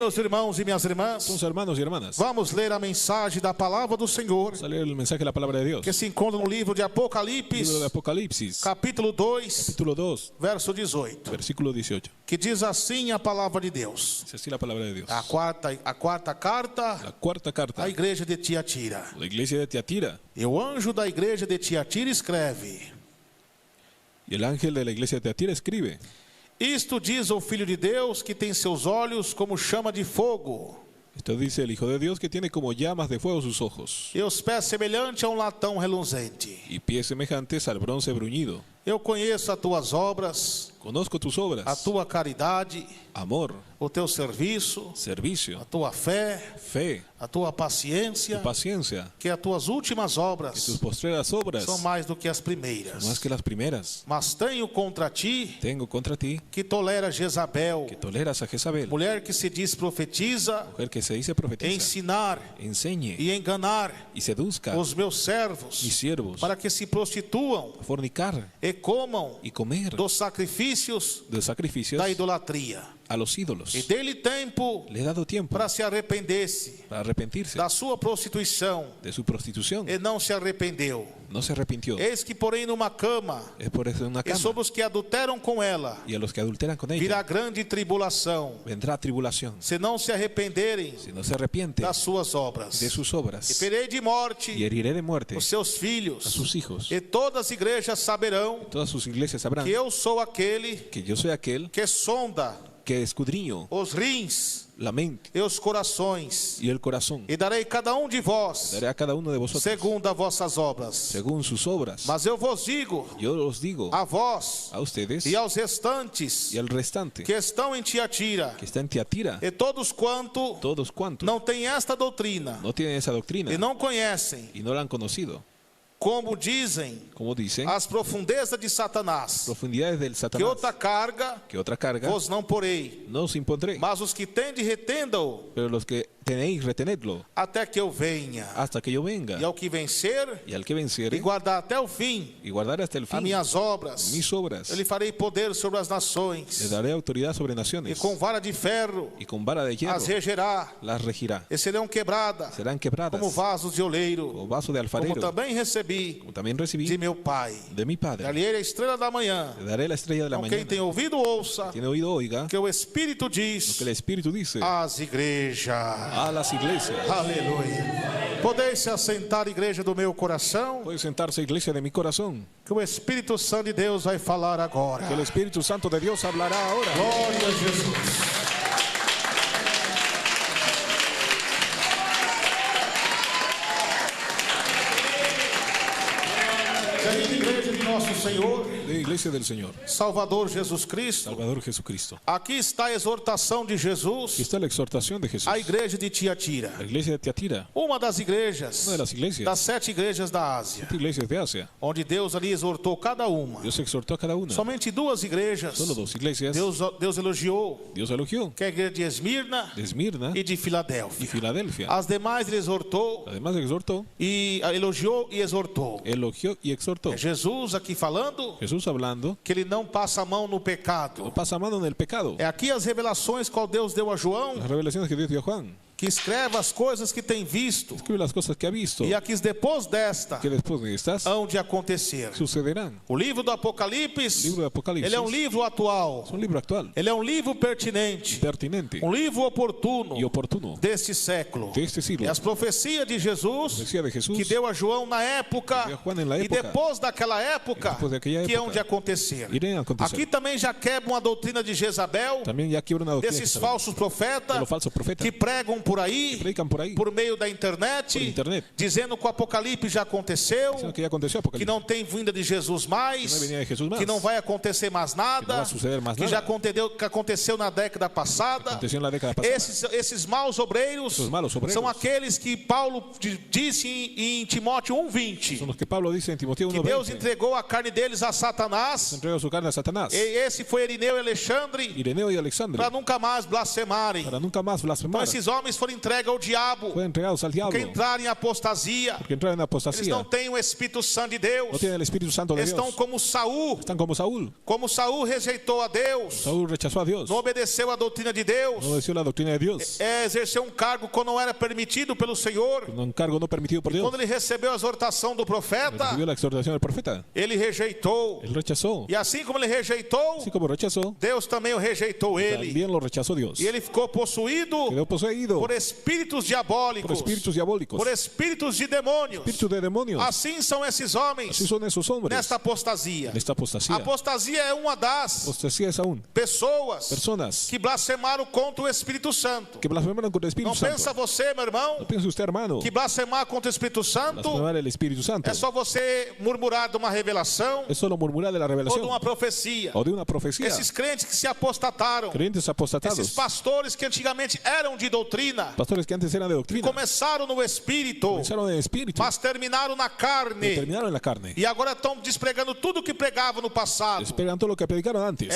Meus irmãos e minhas irmãs, Entonces, hermanos y hermanas, vamos ler a mensagem da palavra do Senhor, vamos a leer el mensaje de la palabra de Dios. que se encontra no livro de Apocalipse, Libro de Apocalipsis, capítulo 2, capítulo 2, verso 18, versículo 18. que diz assim a palavra de Deus. Es así la palabra de Dios. A quarta carta La cuarta carta à igreja de Tiatira. a la iglesia de Tiatira. E o anjo da igreja de Tiatira escreve: Y el ángel de la iglesia de Tiatira escribe: Isto diz o Filho de Deus, que tem seus olhos como chama de fogo, esto dice el Hijo de Dios, que tiene como llamas de fuego sus ojos, e os pés semelhante a latão reluzente. y pies semejantes al bronce bruñido. Eu conheço as tuas obras, Conozco tus a obras, tua caridade, amor, o teu serviço, servicio, a tua fé, fe, a tua tu paciência, paciencia, que as tuas últimas que tus obras postreras obras são son mais do que as primeiras. más que las primeras. Mas tenho contra ti Tengo contra ti que tolera Jezabel, que toleras a Jezabel, mulher que se diz profetiza, mujer que se dice profetiza, ensinar enseñe e enganar y seduzca os meus mis servos, siervos para que se prostituam a fornicar e comam y comer dos sacrifícios de sacrificios da idolatria. a los ídolos. E dele tempo Le he dado tiempo para se arrepender-se para arrepentirse da sua prostituição, de su prostitución. e não se arrependeu. No se arrepintió. Eis que porém numa cama, Es por eso en una e cama. sobre os que adulteram com ela Y a los que adulteran con ella virá grande tribulação, vendrá tribulación. se não se arrependerem Si no se arrepiente das suas obras. de sus E obras, ferei de y morte heriré de muerte os seus a filhos, sus hijos. e todas as igrejas saberão Todas sus iglesias sabrán que eu sou aquele que yo soy aquel que sonda que escudriño os rins la mente e os corações, y el corazón. e darei cada um de vós Daré a cada uno de vosotros segundo as vossas obras. según sus obras. Mas eu vos digo, Yo os digo a vós a ustedes e aos restantes y al restante que estão em Tiatira, que está en Tiatira, e todos quanto todos cuantos não têm esta doutrina no tienen esa doctrina e não conhecem, y no la han conocido, como dizem, como dicen, as profundezas de Satanás, profundidades del que Satanás, outra carga que otra carga vos não porei, no os impondré, mas os que tende retenda-o pero los que tenéis retenedlo até que eu venha. hasta que yo E venga, ao que vencer y al que e venciere guardar até o fim y guardar hasta el as fin minhas obras, mis obras, eu lhe farei poder sobre as le nações, daré autoridad sobre e naciones, com vara de ferro y con vara de hierro as regerá, las regirá, e serão quebradas serán quebradas como vasos de como oleiro, vaso de como alfarero, também recebi como también de recibí meu Pai. de mi Padre. Dar-lhe a estrela da manhã. Le daré la estrella de la Então, quem mañana. tem ouvido, ouça Tiene oído, oiga que o Espírito lo diz que el Espíritu dice às igrejas. a las iglesias. Aleluia. Podeis se assentar, igreja do meu coração, Puede sentarse, iglesia de mi corazón, que o Espírito Santo de Deus vai falar agora. que el Espíritu Santo de Dios hablará ahora. Glória a Jesus. Querida igreja de nosso Senhor, De iglesia del Señor, Salvador Jesus Cristo, Salvador Jesucristo. aqui está a exortação de Aquí Jesus está la exhortación de Jesús. à igreja de Tiatira, La iglesia de Tiatira, uma das igrejas, una de las iglesias, das 7 igrejas da Ásia, 7 iglesias de Asia. onde Deus ali exortou cada uma. Dios exhortó a cada una. Somente 2 igrejas Solo 2 iglesias. Deus elogiou, Dios elogió que é a igreja de Esmirna de Esmirna e de y Filadélfia. Filadelfia. As demais ele exortou Además exhortó, e elogiou e exortou. elogió y exhortó. É Jesus aqui falando Jesús hablando, que ele não passa a mão no no pecado. pasa mano en el pecado. É aqui as revelações qual Deus deu a João, Las revelaciones que Dios dio a Juan. que escreve as coisas que tem visto Escribe las cosas que ha visto, e aqui depois desta que después de estas hão de acontecer. sucederán. O livro do El Apocalipse, libro de Apocalipsis ele é um livro atual, es un libro actual, ele é um livro pertinente, pertinente um livro oportuno y oportuno deste século. de este siglo. E as profecias de Jesus Profecía de Jesús que deu a João na época que deu a Juan en la e época, depois daquela época depois daquela que época, hão de acontecer. irem a acontecer. Aqui também já quebra uma doutrina de Jezabel, También ya quiebra una doctrina desses que falsos profetas de los falsos profetas que pregam por aí, predican por ahí, por meio da internet, Por internet. dizendo que o Apocalipse já aconteceu, diciendo que ya aconteció que Apocalipsis, não tem vinda de Jesus mais, Que não é vinda de Jesus mais, que não vai acontecer mais nada, que não vai suceder mais que nada, já aconteceu na década passada. aconteció en la década pasada. Esses maus obreiros Esos malos obreiros são aqueles que Paulo disse em Timóteo 1:20, Son los que Pablo dice en Timoteo que Deus 1:20, entregou a carne deles a Satanás. entregó su carne a Satanás, E esse foi Irineu e Alexandre, Ireneo y Alexandre, para nunca mais blasfemarem. para nunca más Então blasfemar. esses homens foram entregues ao diabo, fueron entregados al diablo, porque entraram em apostasia. porque entraron en Eles apostasía. não têm o Espírito Santo de Deus. No tienen el Espíritu Santo de Estão Dios. como Saul. Están como Saúl. Como Saul rejeitou a Deus, Saúl rechazó a Dios. não obedeceu a doutrina de Deus, No obedeció la doctrina de Dios. exerceu um cargo quando não era permitido pelo Senhor. Un encargo no permitido por Dios. Quando ele recebeu a exortação do profeta, Recibió la exhortación del profeta. ele rejeitou. Él rechazó. E assim como ele rejeitou, Así como rechazó, Deus também o rejeitou ele. también lo rechazó Dios. E ele ficou possuído Quedó poseído por espíritos por diabólicos, espíritus diabólicos, por espíritos de demônios. espíritus de demonios. Assim são esses homens Así son esos hombres. nesta apostasia. Esta apostasía. Apostasia é uma das Apostasía es aún pessoas personas que blasfemaram contra o Espírito Santo. que blasfemaron contra el Espíritu Não Santo. pensa você, meu irmão, No piense usted, hermano, que blasfemar contra o Espírito Santo blasfemar el Espíritu Santo é só você murmurar de uma revelação es solo murmurar de la ou de revelación uma profecia. o de una profecía. Esses crentes que se apostataram, Creyentes apostatados, esses pastores que antigamente eram de doutrina, pastores que antes eran de doctrina, começaram no Espírito, comenzaron en el Espíritu mas terminaram na y carne. terminaron en la carne. E agora estão despregando tudo que pregavam no passado. Esperan todo lo que predicaron antes,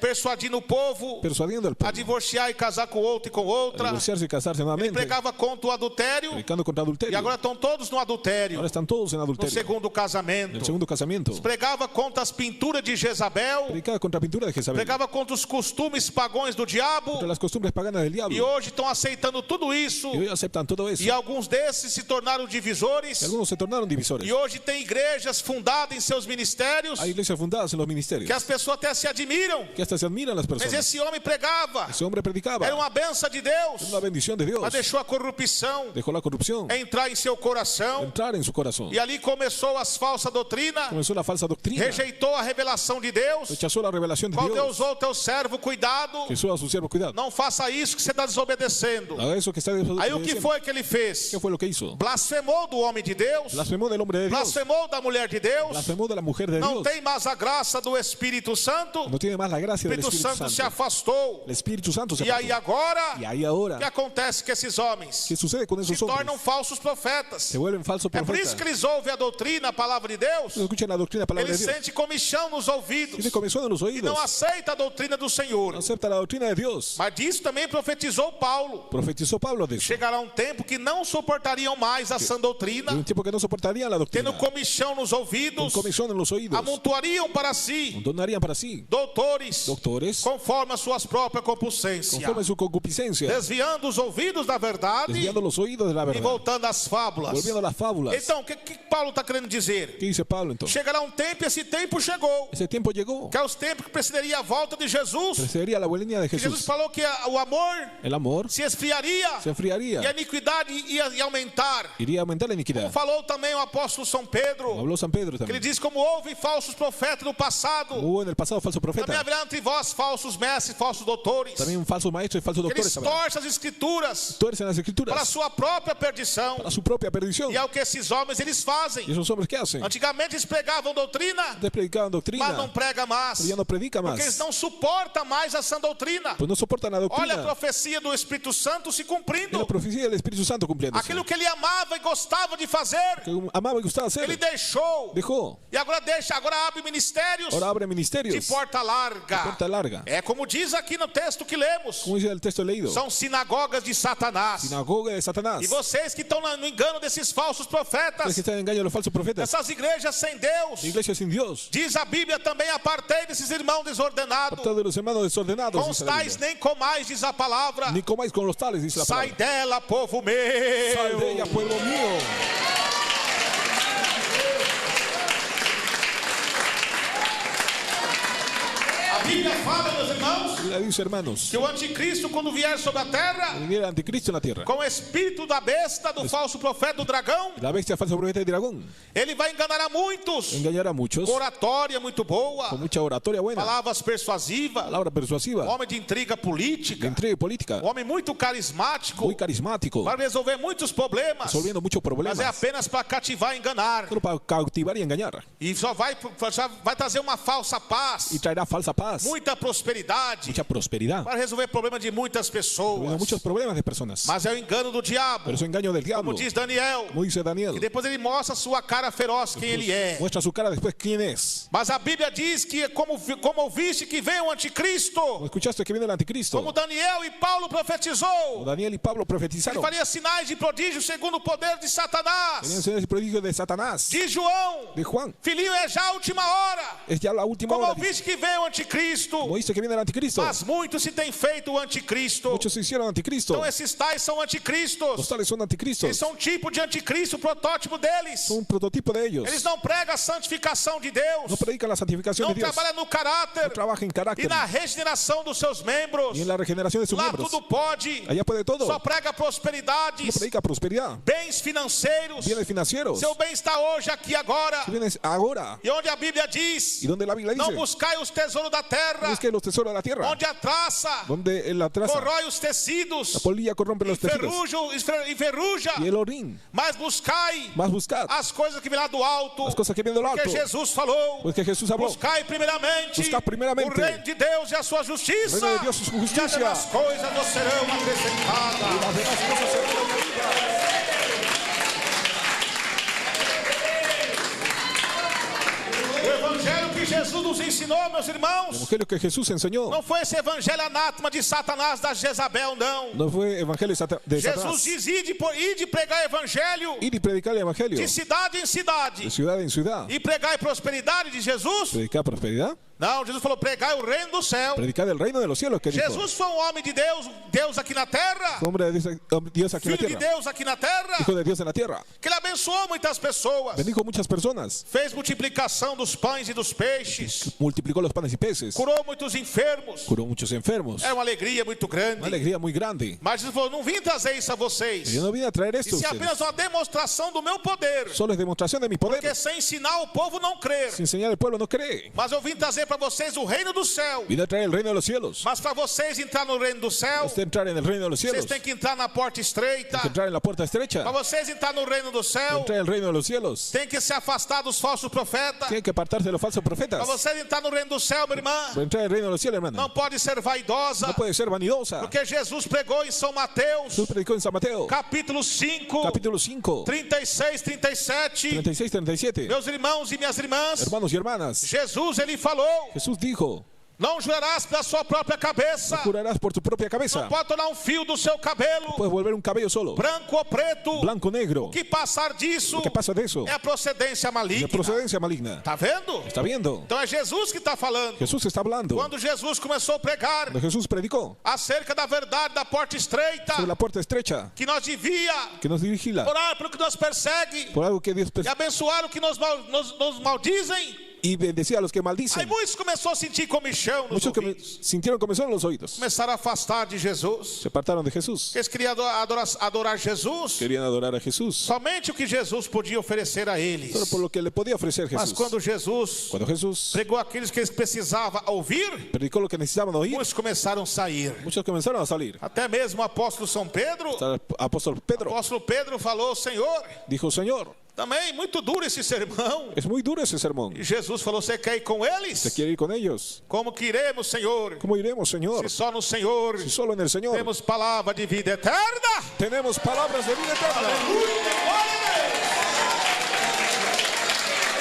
Persuadindo o povo persuadiendo al a pueblo divorciar e casar com outro e com a outra. divorciarse y casarse nuevamente, Pregava contra o adultério predicando contra e adulterio. agora estão todos no adultério, Ahora están todos en no adulterio. segundo En casamento. el segundo casamiento, Pregava contra as pinturas de Jezabel, predicaba contra pintura de Jezabel, pregava contra os costumes pagões do diabo, contra las costumbres paganas del e diablo. hoje estão aceitando tudo isso. Y hoy aceptan todo eso. E alguns desses se tornaram divisores. Y algunos se tornaron divisores. E hoje tem igrejas fundadas em seus ministérios Hay iglesias fundadas en los ministerios que as pessoas até se admiram. que hasta se admiran las Mas personas. esse homem pregava, Ese hombre predicaba, era uma benção de Deus, una bendición de Dios, mas deixou a corrupção dejó la corrupción entrar em seu coração. entrar en su corazón. E ali começou as falsas doutrinas, Comenzó la falsa doctrina, rejeitou a revelação de Deus. rechazó la revelación de Qual Dios. Deus ou teu servo, cuidado, Jesús a su siervo, cuidado. não faça isso que você está desobedecendo. Haga eso que está Aí o que desobedeciendo. foi que ele fez? ¿Qué fue lo que hizo? Blasfemou do homem de Deus, Blasfemó del hombre de Dios, blasfemou da mulher de Deus. blasfemó de la mujer de Não Dios. tem mais a graça do Espírito Santo. No tiene más la O gracia del Espírito Espíritu Santo se Santo. afastou. El Espíritu Santo se E aí apartó. agora, Y ahí o ahora, que acontece com esses homens? ¿qué sucede con Se esos tornam hombres? falsos profetas. Se vuelven falsos É por isso profetas. que eles ouvem a doutrina, a palavra de Deus. No escuchan la doctrina, la palabra Eles de Dios. sentem comichão nos ouvidos Tiene comezón en los e oídos. não aceita a doutrina do Senhor. No acepta la doctrina de Dios. Mas disso também profetizou Paulo. Profetizó Pablo de eso. Chegará um tempo que não suportariam mais a sã doutrina, De un tiempo que no soportarían la doctrina. tendo comichão nos Con ouvidos, comezón en los oídos. amontoariam para si Donarían para sí doutores, doctores conforme as suas próprias concupiscências, conforme su concupiscencia, desviando os ouvidos da verdade desviando los oídos de la e verdad, voltando às fábulas. volviendo a las fábulas. Então, o que Paulo está querendo dizer? ¿Qué dice Pablo entonces? Chegará um tempo, e esse tempo chegou, Ese tiempo llegó. que é os tempos que precederia a volta de Jesus. Precedería la buena de Jesus Jesús. falou que o amor El amor se esfriaria se e a enfriaría. iniquidade ia aumentar. Iría a aumentar la iniquidad. Falou também o apóstolo São Pedro, Habló San Pedro que ele también. diz: como houve falsos profetas no passado, Hubo en el pasado falso também profeta. haverá entre vós falsos mestres, falsos doutores. También falsos maestros y falsos Eles doctores habrá. torcem as escrituras Tuercen las para a escrituras sua própria perdição. para su propia perdición. E é o que esses homens eles fazem. ¿Y esos hombres qué hacen? Antigamente eles pregavam doutrina, Antes predicaban doctrina, mas não prega mais, pero ya no predica porque eles más. não suportam mais a sã doutrina. Pues no soportan la Olha a doctrina. profecia do Espírito Santo se Es cumprindo. la profecía del Espíritu Santo cumpliéndose. Aquilo que ele amava e gostava de fazer, Que amaba y gustaba ele hacer, deixou. dejó. E agora agora abre ministérios Ahora abre de ministerios. porta larga. Porta larga. É como diz aqui no texto que lemos. Como dice el texto leído. São sinagogas de Satanás. Sinagoga de Satanás. E vocês que estão no engano desses falsos Es profetas, que están en engaño de los falsos profetas. essas igrejas sem Deus, La iglesia sin Dios. diz a Bíblia também: apartei desses irmãos desordenados. Apartado de los hermanos desordenados. Com os dice la tais Biblia. nem comais, diz a palavra. Ni comáis con los tales, dice la Sai palabra. dela, povo Sal de meu. ella, pueblo mío. A Bíblia fala, meus irmãos, La dice, hermanos, que o anticristo, quando vier sobre a terra, viniera el anticristo en la tierra. com o espírito da besta, do falso profeta, do dragão, La bestia falsa profeta de dragón ele vai enganar a muitos. engañará a muchos Oratória muito boa, con mucha oratoria buena, palavras persuasivas, palabra persuasiva, homem de intriga de política, intriga política, homem muito carismático, muy carismático, para resolver muitos problemas, resolviendo muchos problemas, mas é apenas para cativar e enganar. solo para cautivar y engañar. E só vai trazer uma falsa paz, Y traerá falsa paz. paz, muita prosperidade, mucha prosperidad, para resolver problemas de muitas pessoas. muchos problemas de personas. Mas é o engano do diabo. Pero es un engaño del diablo. Como diz Daniel. Como dice Daniel. E depois ele mostra a sua cara feroz, quem ele é. Muestra su cara después quién es. Mas a Bíblia diz que como ouviste que vem o anticristo, Como escuchaste que viene el anticristo. como Daniel e Paulo profetizou, Daniel y Pablo ele profetizaron. faria sinais de prodígio segundo o poder de Satanás. Tenían señales y prodigios de Satanás. De João, De Juan. filhinho, é já a última hora. Es ya la última Como hora. ouviste que vem o anticristo, Como dice que viene el anticristo. mas muitos se têm feito o anticristo. Muchos se hicieron anticristo. Então esses tais são anticristos. Los tales son anticristos. Eles são um tipo de anticristo, o protótipo deles. Son un prototipo de ellos. Eles não pregam a santificação de Deus, No predican la santificación não de Dios. trabalham no caráter No trabaja en e carácter na regeneração dos seus membros. y en la regeneración de sus Lá miembros. tudo pode, Allá puede todo. só prega No prosperidades, predica prosperidad. bens financeiros. Bienes financieros. Seu bem está hoje, aqui, agora. Bienes ahora. E onde a Bíblia diz: Y donde la Biblia não dice. buscai os tesouros da terra, Es que los tesoros de la tierra. onde a traça Donde la traza. corrói os tecidos, La polilla corrompe los tejidos. enferruja, Y el orín. mas buscai Más buscad as coisas que vêm lá do alto, las cosas que vienen del porque alto. Jesus falou: Pues que Jesús habló. buscai primeiramente Buscar primeiramente o reino de Deus e a sua justiça, o reino de Deus e sua justiça. e as demais coisas nos serão acrescentadas. Las demás cosas serán añadidas. O evangelho que Jesus nos ensinou, meus El irmãos, evangelio que Jesús enseñó não foi esse evangelho anátema de Satanás, da Jezabel, não. no fue evangelio de Jesus Satanás. diz: ide pregar evangelho Ir y predicar el evangelio de cidade em cidade, de ciudad en ciudad. e pregar a prosperidade de Jesus. Predicar prosperidad. Não, Jesus falou: pregai o reino do céu. Predicar el reino de los cielos. Que dijo. Jesus foi um homem de Deus, Deus aqui na terra, Hombre de Dios aquí en la filho de tierra. Deus aqui na terra, Hijo de Dios en la tierra. que ele abençoou muitas pessoas, Bendijo muchas personas. fez multiplicação dos pães e dos peixes, Multiplicó los panes y peces. curou muitos enfermos. Curó muchos enfermos. É uma alegria muito Una grande. alegría muy grande. Mas Jesus falou: não vim trazer isso a vocês, Yo no vine a traer esto a isso é apenas ustedes. uma demonstração do meu poder, Solo es demostración de mi poder. porque sem ensinar o povo não crer. Sin enseñar al pueblo no cree. Mas eu vim trazer para vocês o reino do céu. Vine a traer el reino de los cielos. Mas para vocês entrar no reino do céu, Usted entrar en el reino de los vocês cielos. têm que entrar na porta estreita. Hay que entrar en la puerta estrecha. Para vocês entrar no reino do céu, Entrar en el reino de los cielos. tem que se afastar dos falsos profetas. Tiene que apartarse de los falsos profetas. Para vocês entrar no reino do céu, minha irmã, Para entrar en el reino de los cielos, hermana. não pode ser vaidosa, No puede ser vanidosa. porque Jesus pregou em São Mateus, Jesús predicó en San Mateo. capítulo 5, Capítulo 5. 36, 37. 36, 37. Meus irmãos e minhas irmãs, Hermanos y hermanas. Jesus, ele falou: Jesús dijo. não jurarás pela sua própria cabeça, Jurarás por tu propia cabeza. não pode tornar um fio do seu cabelo Puedes volver un cabello solo. branco ou preto. Blanco o negro. O que passar disso ¿Qué pasa de eso? é a procedência maligna. De procedencia maligna. Tá vendo? ¿Está viendo? Então é Jesus que está falando. Jesús está hablando. Quando Jesus começou a pregar Cuando Jesús predicó acerca da verdade da porta estreita, sobre la puerta estrecha que nós devia que nos vigila orar pelo que nos persegue por algo que Dios e abençoar o que nos maldizem. y bendecía a los que Aí maldicen. muitos começou a sentir comichão nos Muchos que ouvidos. sintieron comezón en los oídos. Começaram a afastar de Jesus. Se apartaron de Jesús. Eles queriam adorar Jesus, Querían adorar a Jesús. somente o que Jesus podia oferecer a eles. Solo por lo que le podía ofrecer Mas Jesús. quando Jesus Cuando Jesús pregou aqueles que eles precisavam ouvir, predicó lo que necesitaban oír, muitos começaram a sair. muchos comenzaron a salir. Até mesmo o apóstolo São Pedro, Hasta el apóstol o Pedro apóstolo Pedro falou: Senhor, dijo, Señor, também muito duro esse sermão. es muy duro ese sermón. E Jesus falou: você quer ir com ¿Te eles? quiere ir con ellos? Como que iremos, Senhor? ¿Cómo iremos, Señor? Se só no Senhor Si solo en el Señor temos palavra de vida eterna. tenemos palabras de vida eterna. Aleluia, glória a Deus.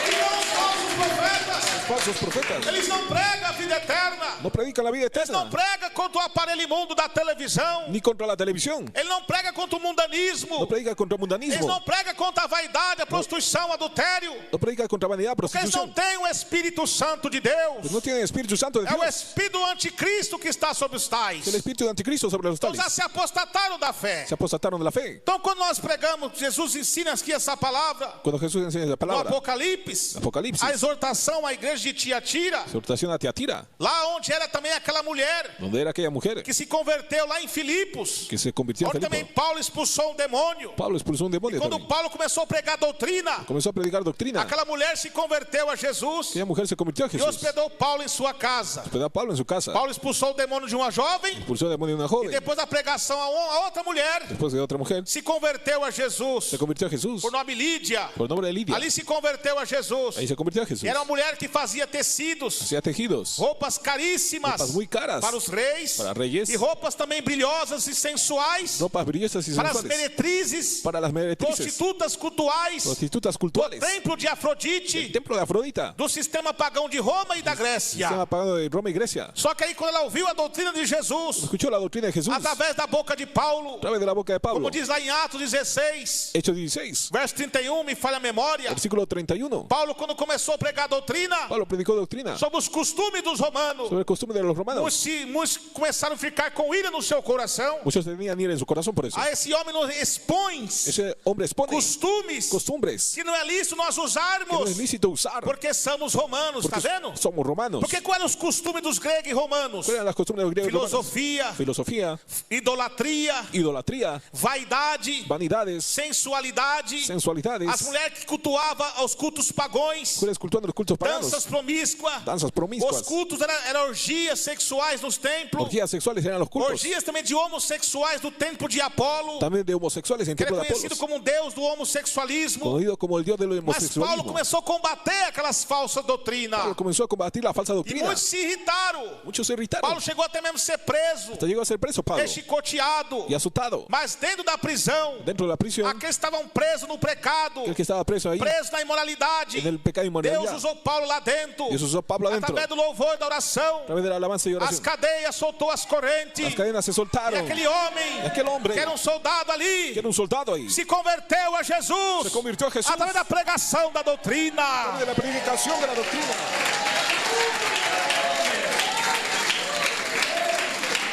E não os falsos profetas, Falsos profetas eles não pregam a vida eterna. no predican la vida Eles não eterna, pregam contra o aparelho imundo da televisão. ni contra la televisión. Ele não prega contra o mundanismo. No predica contra el Eles mundanismo. não pregam contra a vaidade, a prostituição, o adultério. No predica contra vanidad, Porque eles não prostitución. têm o Espírito Santo de Deus. No tienen el Espíritu Santo de É o Dios. Espírito do anticristo que está sobre os tais. El Espíritu de Anticristo sobre los Então tales. já se apostataram da fé. Se apostataron de la fe. Então quando nós pregamos, Jesus ensina aqui essa palavra Cuando Jesús enseña la no palabra, Apocalipse, Apocalipse, a exortação à igreja de Tiatira, exhortación a Tiatira, lá onde era também aquela mulher donde era aquella mujer que se converteu lá em Filipos, que se convirtió en onde também Filipo. Paulo expulsou um demônio. Pablo expulsó un demonio Quando también. Paulo começou a pregar doutrina, Comenzó a predicar doctrina. aquela mulher se converteu a Jesus Aquella mujer se convirtió a e Jesús. hospedou Paulo em sua casa. Hospedó a Pablo en su casa. Paulo expulsou o demônio de uma jovem Expulsó el demonio de una e joven. depois da pregação a outra mulher Después de otra mujer, se converteu a Jesus se convirtió a Jesús. por nome Lídia. Por nombre de Lidia. Ali se converteu a Jesus. Ahí se convirtió a Jesús. Era uma mulher que fazia tecidos, hacía tejidos, roupas caríssimas ropas muy caras para os reis, para reyes, e roupas também brilhosas e sensuais ropas brillosas y para as sensuales, meretrizes, para las meretrices, prostitutas cultuais, prostitutas do cultuales, templo de el Afrodite, templo de Afrodita, do sistema pagão de Roma e da Grécia. sistema pagano de Roma y Grecia. Só que aí quando ela ouviu a doutrina de Jesus, Escuchó la doctrina de Jesús a através da boca de Paulo, través de la boca de Pablo. como diz lá em Atos 16, Hechos 16, verso 31, me falha a memória. versículo 31. Paulo, quando começou a pregar a doutrina Pablo predicó doctrina sobre os costumes dos romanos, sobre el costumbre de los romanos. muitos começaram a ficar com ira no seu coração. Muchos tenían ira en su corazón por eso. A esse homem nos expõe Ese hombre expone costumes costumbres que não é lícito nós que no usarmos, es lícito usar porque somos romanos, tá porque vendo? somos romanos. Porque quais eram os costumes dos gregos e romanos? ¿Cuáles eran las costumbres de los griegos y romanos? Filosofia, Filosofía, idolatria, idolatría, vaidade, vanidades, sensualidade, sensualidades, as mulheres que cultuavam aos cultos pagões, mujeres cultuando los cultos paganos, danças promíscuas. danzas Os promiscuas, cultos eram orgias sexuais nos templos, orgías sexuales eran los cultos, orgias também de homossexuais do templo de Apolo, también de homosexuales en que era templo de conhecido Apolos, como um deus do homossexualismo. conocido como el dios del Mas Paulo homosexualismo. começou a combater aquelas falsas doutrinas. Pablo comenzó a combatir la falsa E doctrina. muitos se irritaram. Muchos se irritaron. Paulo chegou até mesmo a ser preso, Hasta llegó a ser preso Pablo chicoteado. y azotado. Mas dentro da prisão, Dentro de la prisión, aqueles que estavam presos no pecado, aquel que estaba preso ahí, presos na imoralidade, en el pecado y Deus inmoralidad, usou Paulo lá dentro, Dios usó a Pablo adentro, através do louvor e da oração. a través de la alabanza y As oración. cadeias soltou as correntes. Las cadenas se E soltaron. aquele homem, Y aquel hombre, que era um soldado ali, que era un soldado ahí, se converteu a Jesus, se convirtió a Jesús através da pregação da doutrina. de la predicación de la doctrina.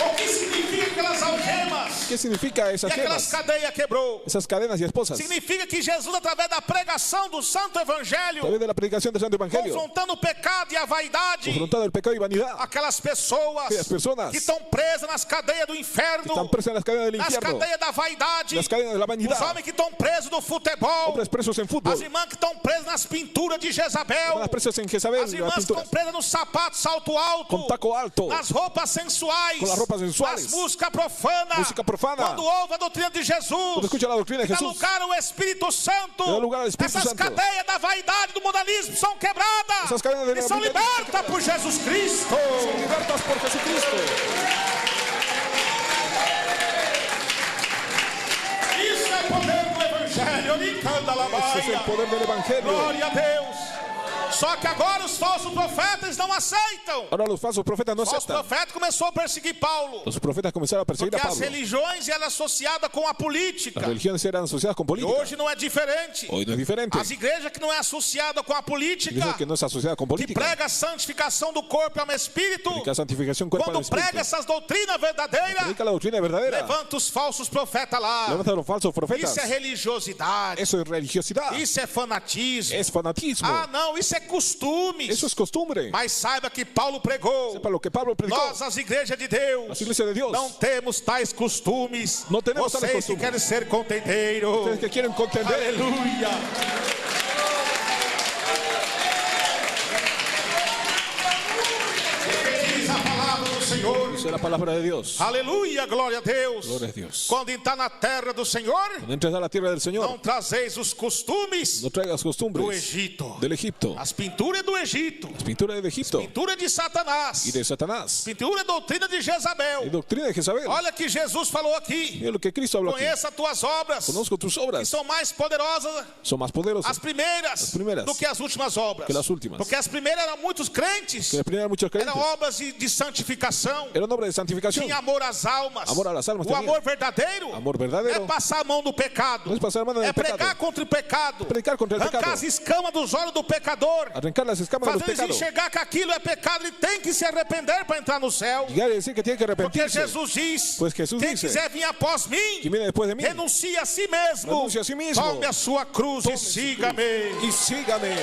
O que significa aquelas algemas? ¿Qué significa E esas aquelas gemas? cadeias quebrou? Esas cadenas y esposas. A Significa que Jesus, através da pregação do Santo Evangelho, través de la predicación del Santo Evangelio, confrontando o pecado e a vaidade, confrontado el pecado y vanidad, aquelas pessoas aquellas personas que estão presas nas cadeias do inferno, están presas en las cadenas del nas infierno, cadeias da vaidade, las cadenas de la os vanidad, homens que estão presos no futebol, hombres presos en as fútbol, irmãs que estão presas nas pinturas de Jezabel, las presas en Jezabel, as en las irmãs que estão pinturas, presas nos sapatos salto alto, con taco alto, nas roupas sensuais, con las ropas sensuales, as música profana, música profana. quando ouve a doutrina de Jesus, Cuando escucha la doctrina de dá Jesús, lugar ao Espírito Santo, dá lugar ao Espírito essas Santo. cadeias da vaidade do mundanismo são quebradas, Essas cadenas e da são vaidade libertas por Jesus Cristo. son libertas por Jesucristo. Isso é poder do Evangelho. Ese es el poder del Evangelio. Glória a Deus. Só que agora os falsos profetas não aceitam. Ahora los falsos profetas no O falso aceptan. profeta começou a perseguir Paulo, Los profetas comenzaron a perseguir porque a as Pablo. religiões eram associadas com a política. Las religiones eran asociadas con E política. hoje não é diferente. Hoy no es diferente. As igrejas que não é associada com a política, Iglesia que no es asociada con que política, prega a santificação do corpo e alma e espírito, predica santificación cuerpo y quando espíritu, prega essas doutrinas verdadeiras, predica la doctrina verdadera, levanta os falsos profetas lá. levanta a los falsos profetas. Isso é religiosidade. Eso es religiosidad, Isso é fanatismo. es fanatismo, Ah, não, isso é costumes. eso es costumbre. Mas saiba que Paulo pregou. Sepa lo que Pablo predicó. Nós, as igrejas de Deus, Las iglesias de Dios não temos tais costumes. No tenemos Vocês tales que costumbres. querem ser contendeiros. Ustedes que quieren contender, Aleluia. Diz a palavra do Senhor. esa es la palabra de Dios. Aleluia, glória a Deus. Gloria a Dios. Quando entrar na terra do Senhor, Cuando entres a la tierra del não Señor, trazeis os costumes no traigas do costumbres Egito. del Egipto, As pinturas do Egito. las pinturas de Egipto Pintura de Satanás. y de Satanás, Pintura e doutrina de y Jezabel. doctrina de Jezabel. Olha que Jesus falou aqui. Mira lo que Cristo habló aquí. Conheça as tuas obras, Conozco tus que obras, são mais poderosas son más poderosas as primeiras primeiras do que as últimas obras. que las últimas. Porque as primeiras eram muitos crentes, que las primeras muchos creyentes eram obras de santificação, eran obras de santificación, tinha amor às almas. amor a las almas O tenía. amor verdadeiro Amor é verdadero passar a mão do pecado, no es pasar mano é del pregar pecado, contra o pecado, predicar contra el arrancar pecado, as escamas dos olhos do pecador, arrancar las escamas de los fazer eles pecados, enxergar que aquilo é pecado e tem que se arrepender para entrar no céu. llegar a decir que tiene que Porque arrepentirse. Jesus diz: Pues Jesús quem dice, quiser vir após mim, quien viene después de mí, renuncie a si mesmo, renuncie a si mismo, tome a sua cruz e tome su siga-me. y sígame.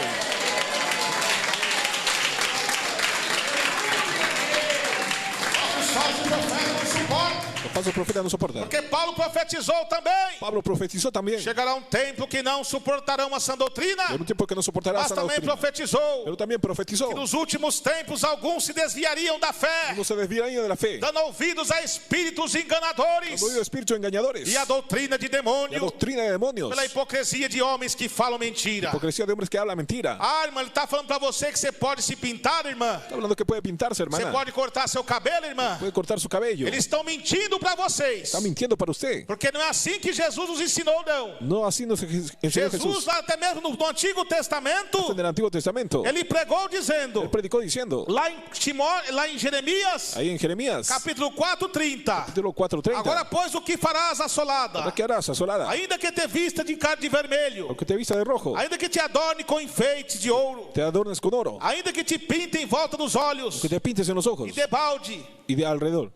Os falsos profetas não suportam. Los falsos profetas no soportan. Porque Paulo profetizou também. Pablo profetizó también. Chegará um tempo que não suportarão a sã doutrina, En un tiempo que no soportará mas esa também doctrina. profetizou Pero también profetizó. que nos últimos tempos alguns se desviariam da fé, No se desviarían de la fe. dando ouvidos a espíritos enganadores Oído espíritus engañadores. e a doutrina de La demônio, doctrina de demonios. pela hipocrisia de homens que falam mentira. Hipocresía de hombres que hablan mentira. Ah, irmã, ele está falando para você que você pode se pintar, irmã. Está hablando que puede pintarse, Você hermana. pode cortar seu cabelo, irmã. Puede cortar su cabello. Eles estão mentindo para vocês. Está mintiendo para usted. Porque não é assim que Jesus nos ensinou, não. No así nos enseñó Jesus, Jesús. lá até mesmo no Antigo Testamento, En el Antiguo Testamento. ele pregou dizendo, Él predicó diciendo. lá em Jeremias, Ahí en Jeremías. capítulo 4:30. Capítulo 4:30. Agora, pois, o que farás assolada? ¿Ahora qué harás, asolada? Ainda que te vista de carne de vermelho, Porque te vista de rojo. ainda que te adorne com enfeites de ouro, Te adornes con oro. ainda que te pinte em volta dos olhos, Que te pintes en los ojos. e debalde, Y de alrededor.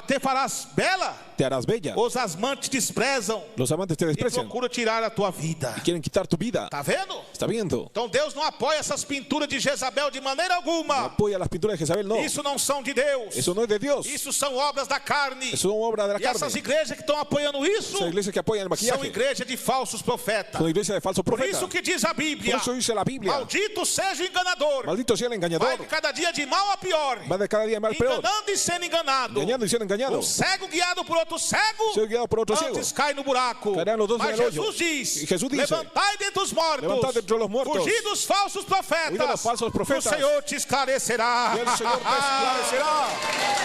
te farás bela? Te harás bella. Os amantes desprezam Los amantes te e desprecian. procuram tirar a tua vida. Quieren quitar tu vida. Tá vendo? ¿Está viendo? Então Deus não apoia essas pinturas de Jezabel de maneira alguma. Apoya las pinturas de Jezabel, no. Isso não são de Deus. Eso no es de Dios. Isso são obras da carne. Eso son obras de la E essas carne. igrejas que estão apoiando isso Esas iglesias que apoyan el são maquillaje igrejas de falsos profetas. son iglesias de falsos Por profetas. isso que diz a Bíblia: Por eso dice la Biblia. maldito seja o enganador. Maldito sea el Vai engañador. de cada dia de mal a pior. Va de cada día mal peor. Enganando e sendo enganado. Engañando y siendo engañado. Um cego guiado por outro cego. Ser guiado por otro ciego. Antes cai no buraco. Cairán los dos Mas en el hoyo. Jesus diz: Y Jesús dice: levantai dentre os mortos. Levantad de entre los muertos. Fugid dos falsos profetas. Huid de los falsos profetas. O Senhor te esclarecerá. Y el Señor te esclarecerá.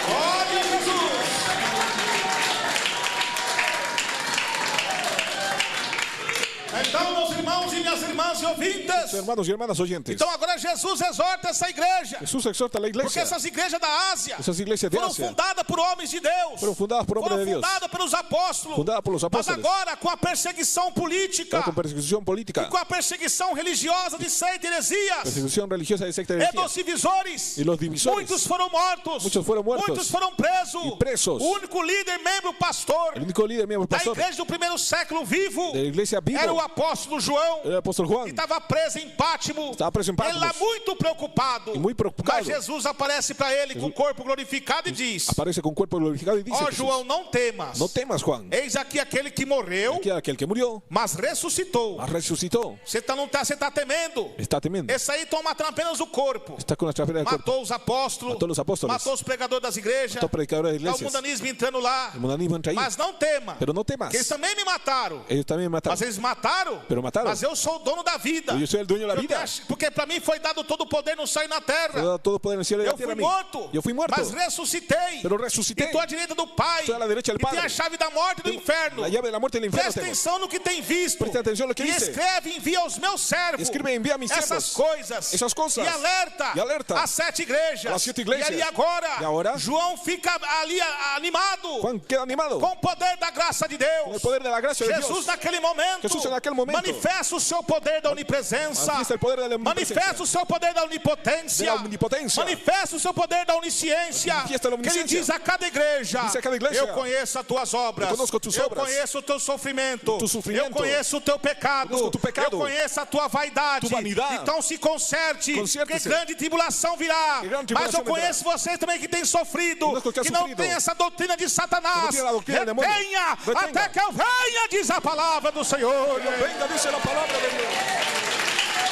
Glória a Jesus. Então, meus irmãos e minhas irmãs e ouvintes, Hermanos y hermanas oyentes. então agora Jesus exorta essa igreja, Jesús exhorta a la porque iglesia. essas igrejas da Ásia Esas iglesias de foram Asia fundadas por homens de Deus, fueron fundadas por hombres foram de Dios. fundadas pelos apóstolos, Fundadas por los mas apóstoles. agora com a perseguição política, Con persecución política. com a perseguição religiosa de secta e heresias, Persecución religiosa de secta de e herejía. dos divisores, E los divisores. muitos foram mortos, Muchos fueron muertos. muitos foram presos, E presos. o único líder, membro, pastor El único líder, miembro, da pastor igreja do primeiro século vivo de la iglesia vivo era o apóstolo João, era el apóstol Juan. que estava preso em Pátimo. Estava preso em Patmos. Ele lá muito preocupado. E muito preocupado. Mas Jesus aparece para ele com o corpo glorificado e diz: Aparece con cuerpo glorificado y dice: ó Jesús, João, não temas. no temas, Juan. Eis aqui aquele que morreu, Aquí aquel que murió, mas ressuscitou. mas resucitó. Você tá temendo. Está temiendo. Esse aí toma apenas o corpo. Está con la trapera del cuerpo. Matou os apóstolos, Matou os apóstolos. matou os pregadores das igrejas, Matou predicadores de tá o iglesias. mundanismo entrando lá. El mundanismo entra ahí. Mas não tema, Pero no temas. que eles também me mataram. Ellos también mataron. Mas eles mataram, Pero mataron. mas eu sou o dono da vida. Yo soy el dueño de la Eu vida. porque para mim foi dado todo o poder no céu e na terra. Todo poder en el cielo y en Eu la tierra fui a mí. morto, Yo fui muerto. mas ressuscitei. Pero resucité. E estou à direita do Pai. Estou à derecha del E tenho Padre. a chave da morte e do inferno. La llave de la muerte y del infierno Presta tengo. atenção no que tem visto. Presta atención a lo que e dice. escreve e envia aos meus servos. Escribe e envia a mis essas siervos. coisas. Essas coisas. E alerta. E alerta. As 7 igrejas. As 7 igrejas. E ali agora, E agora, João fica ali animado. Juan queda animado. Com o poder da graça de Deus. Con el poder de la gracia de Jesus Dios. naquele momento, Jesús en aquel momento manifesta o seu poder da onipresença, manifiesta el poder de la omnipresencia. manifesta o seu poder da onipotência, De la omnipotencia. manifesta o seu poder da onisciência, Manifiesta la que ele omnisciencia. diz a cada igreja: Dice a cada iglesia: eu conheço as tuas obras, eu conozco tus eu obras, conheço o teu sofrimento, tu sofrimento, eu conheço o teu pecado, conozco tu pecado, eu conheço a tua vaidade, tu vanidade. então se conserte, porque Conserte-se. grande tribulação virá, Que grande mas eu tribulação virá. conheço vocês também que têm sofrido, Conozco que ha que não sofrido. tem essa doutrina de Satanás, Que no tiene la doctrina del demonio. retenha, Retenga. até que eu venha, diz a palavra do Senhor. Venga, dice la palabra de Dios.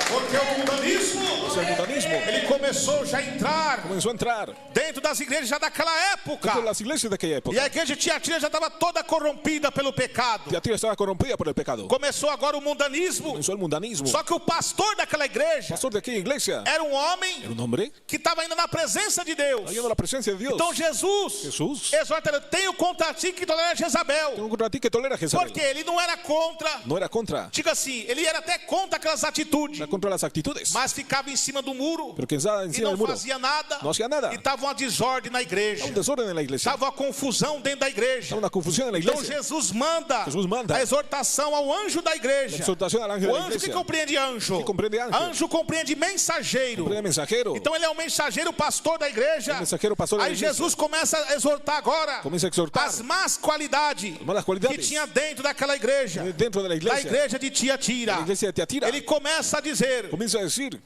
Porque o mundanismo, El mundanismo ele começou já a entrar comenzó a entrar dentro das igrejas já daquela época. dentro de las iglesias de aquella E época. a igreja de Tiatira já estava toda corrompida pelo pecado. Tiatira estaba corrompida por el pecado. Começou agora o mundanismo. Comenzó el mundanismo. Só que o pastor daquela El igreja pastor de aquella iglesia era um homem era un hombre que estava ainda na presença de Deus. hallando la presencia de Dios. Então Jesus Jesús, exorta ele: tenho contra ti que tolera Jezabel. tengo contra ti que tolera a Jezabel. Porque ele não era contra, No era contra, diga assim, ele era até contra aquelas atitudes, era contra las actitudes. mas ficava em cima do muro Pero quien estaba e encima não del muro fazia nada. no hacía nada. E estava uma desordem na igreja. Un desorden en la iglesia. Estava uma confusão dentro da igreja. Estaba una confusión en la Então iglesia. Jesus manda a exortação ao anjo da La igreja. exhortación al ángel O de la anjo que iglesia. compreende anjo. Que compreende ángel. Anjo compreende mensageiro. Comprende mensajero. Então ele é o mensageiro pastor da igreja. El mensajero pastor de la Aí iglesia. Jesus começa a exortar agora Comienza a exhortar as más qualidades las malas que cualidades tinha dentro daquela igreja. dentro de la Da iglesia. igreja de Tiatira. La iglesia de Tiatira. Ele começa a dizer: comienza a decir,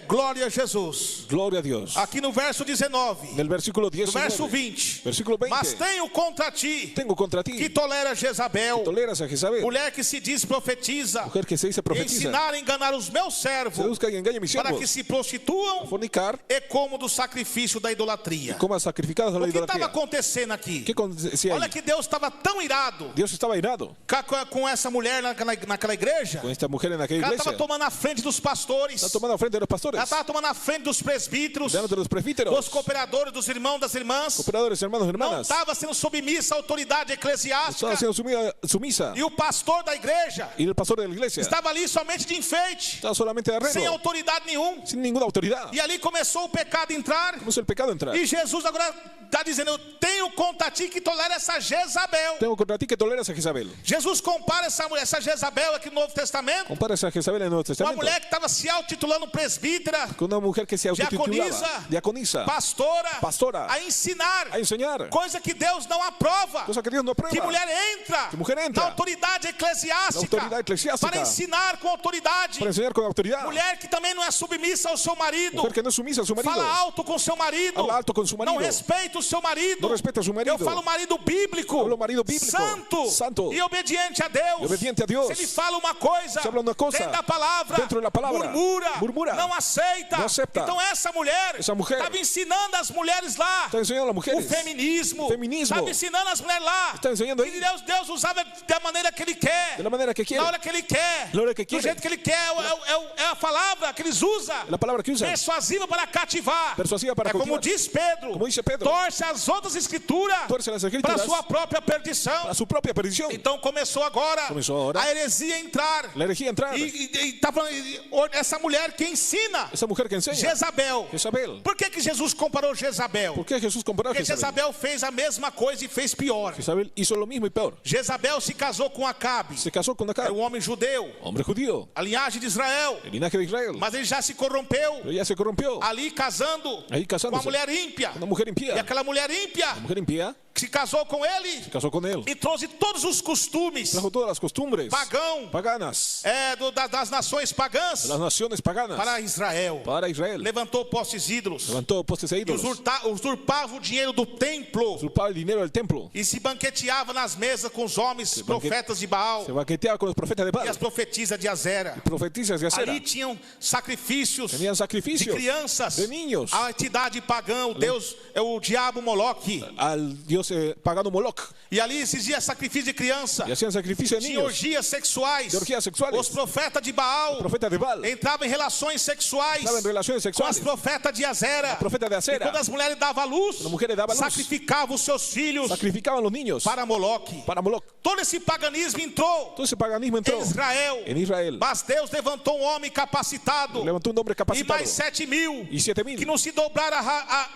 glória a Jesus. gloria a Dios. Aqui no verso 19, En el versículo no 19, verso 20. versículo 20, Mas tenho contra ti tengo contra ti, que tolera Jezabel, toleras a Jezabel, mulher que se diz profetiza, mujer que se dice e profetiza, ensinar a enganar os meus servos, seduzca y engaña a mis para que siervos, se prostituam fornicar, e como do sacrifício da idolatria. coma sacrificados a la O que estava idolatría. acontecendo aqui? ¿Qué decía Olha ahí? que Deus estava tão irado Dios estaba irado com essa mulher naquela igreja. con esta mujer en aquella Ela iglesia. estava tomando a frente dos pastores. Está tomando frente a los pastores, Ela estava tomando a frente dos presbíteros, delante de los presbíteros, dos cooperadores, dos irmãos, das irmãs. cooperadores, hermanos y Não hermanas. estava sendo submissa à autoridade eclesiástica. Estaba siendo sumisa. E o pastor da igreja Y el pastor de la iglesia estava ali somente de enfeite, estaba solamente de sem arreglo, autoridade nenhuma. sin ninguna autoridad. E ali começou o pecado a entrar. ¿Cómo es el pecado entrar? E Jesus agora está dizendo: eu tenho contra ti que tolera essa Jezabel. Tengo contra ti que toleras a Jezabel. Jesus compara essa mulher, essa Jezabel aqui no Novo Testamento, Compara a Jezabel en el Nuevo uma Testamento mulher que estava se autotitulando presbítera, con una mujer que se autotitulaba diaconisa, pastora, a ensinar, a enseñar, coisa que Deus não aprova. cosa que Dios no Que aprueba. mulher entra, Que mujer entra na autoridade eclesiástica, na autoridade eclesiástica, para ensinar com autoridade. Para enseñar con autoridad. Mulher que também não é submissa ao seu marido, Mujer que no es sumisa a su marido, fala alto com seu marido, habla alto con su marido, não respeita o seu marido. no respeta a su marido. Eu falo marido bíblico, Hablo marido bíblico, santo e obediente a Deus. y obediente a Dios. Se ele fala uma coisa, Se habla una cosa, dentro da palavra, murmura, não aceita. não acepta. Então essa mulher mulher estava ensinando as mulheres lá Está enseñando a las o mujeres feminismo. Feminismo. Estava ensinando as mulheres lá. Está enseñando E ahí Deus usava da maneira que Ele quer. de la manera que quiere, Na hora que Ele quer. Na hora que Do quiere. jeito que Ele quer. É a palavra que eles usam. la palabra que usa, Persuasiva para cativar. Persuasiva para é como cautivar. diz Pedro. Como dice Pedro. Torce as outras escrituras Tuerce las para escrituras sua própria perdição. para su propia perdición. Então começou agora a heresia a entrar. La herejía entrar. E tá falando, essa mulher que ensina, Esa mujer que enseña, Jezabel. Jezabel. Por que Jesus comparou Jezabel? ¿Por qué Jesús comparó a Porque Jezabel? Jezabel fez a mesma coisa e fez pior. Jezabel hizo lo mismo y peor. Jezabel se casou com Acabe, Se casó con era Acab, um homem judeu, hombre judío, a linhagem de Israel, el linaje de Israel. mas ele já se corrompeu Pero ya se corrompió. ali casando Ahí com uma casándose. mulher ímpia. Una mujer E impía. aquela mulher ímpia La mujer impía que se casou com ele se casó con él. e trouxe todos os costumes Trajo todas las costumbres paganas das nações pagãs de las naciones paganas para Israel. para Israel. Levantou postes ídolos, Levantó postes e ídolos. usurpava o dinheiro do templo Usurpaba el dinero del templo. e se banqueteava nas mesas com os homens profetas de Baal Se banqueteaba con los profetas de e Baal. as profetisas de Azera. Profetizas de acera. Ali tinham sacrifícios Tenían de sacrificios crianças, de niños. a entidade pagã, o Deus é o diabo Moloque. Al dios pagano Moloch. E ali exigia sacrifício de criança, Y hacían sacrificio de tinha niños. orgias sexuais. De orgías sexuales. Os profetas de Baal Profetas de Baal. entravam em relações sexuais Estaban en relaciones com as sexuales. profetas de Azera. Profeta de E acera. quando as mulheres davam à luz, As mulheres davam à luz. sacrificavam os seus filhos Sacrificaban los niños para Moloque. para Moloch. Todo esse paganismo entrou Todo ese paganismo entró em Israel. en Israel. Mas Deus levantou um homem capacitado Levantó un hombre e capacitado. mais 7.000 Y 7.000 que não se dobraram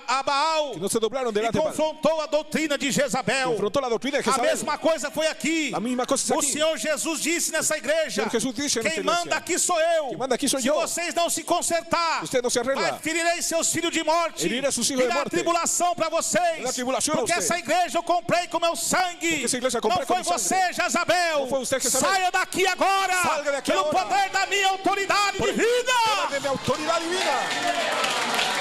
a Baal que no se doblaron e delante de Baal. confrontou a doutrina de Jezabel. Confrontó la doctrina de A Jezabel. mesma coisa foi aqui. La misma cosa es O aquí. Senhor Jesus disse nessa igreja: Senhor Jesus disse nesta quem igreja, manda aqui sou eu. quem manda aqui sou se eu. vocês não se consertar, Usted no se arregla. vai ferirei seus filhos de morte. Heriré sus hijos de Virá morte. tribulação para vocês. Virá tribulação a Porque usted. essa igreja eu comprei com meu sangue. Porque essa igreja eu comprei não foi com meu você, Jezabel. Não foi você, Jezabel. Saia daqui agora. Salga daqui pelo agora. poder da minha autoridade Por divina. de mi autoridad divina.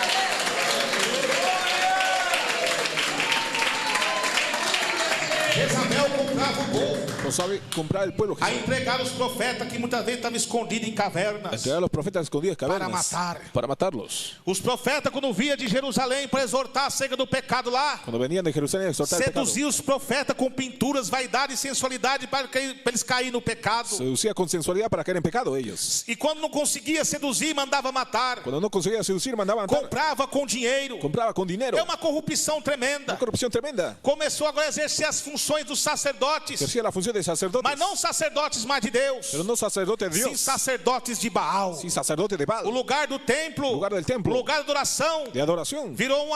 Jezabel comprava o povo No sabe comprar el pueblo. a entregar os profetas que muitas vezes estavam escondidos em cavernas. Entregar a los profetas escondidos en cavernas. matar. Para matarlos. Os profetas, quando via de Jerusalém para exortar acerca do pecado lá, Cuando venían de Jerusalén a exhortar el pecado. seduzia os profetas com pinturas, vaidade e sensualidade para eles caírem no pecado. Seducía con sensualidad para caer en pecado ellos. E quando não conseguia seduzir, mandava matar. Cuando no conseguía seducir, mandaban matar. Comprava com dinheiro. Compraba con dinero. É uma corrupção tremenda. Una corrupción tremenda. Começou agora a exercer as funções dos sacerdotes, Ejercía la función de sacerdotes. mas não sacerdotes mais de Deus, Pero no sacerdote de sim Dios. sacerdotes de Baal. Sí, sacerdote de Baal. O lugar do templo, O lugar del templo. o lugar de adoração, De adoración. virou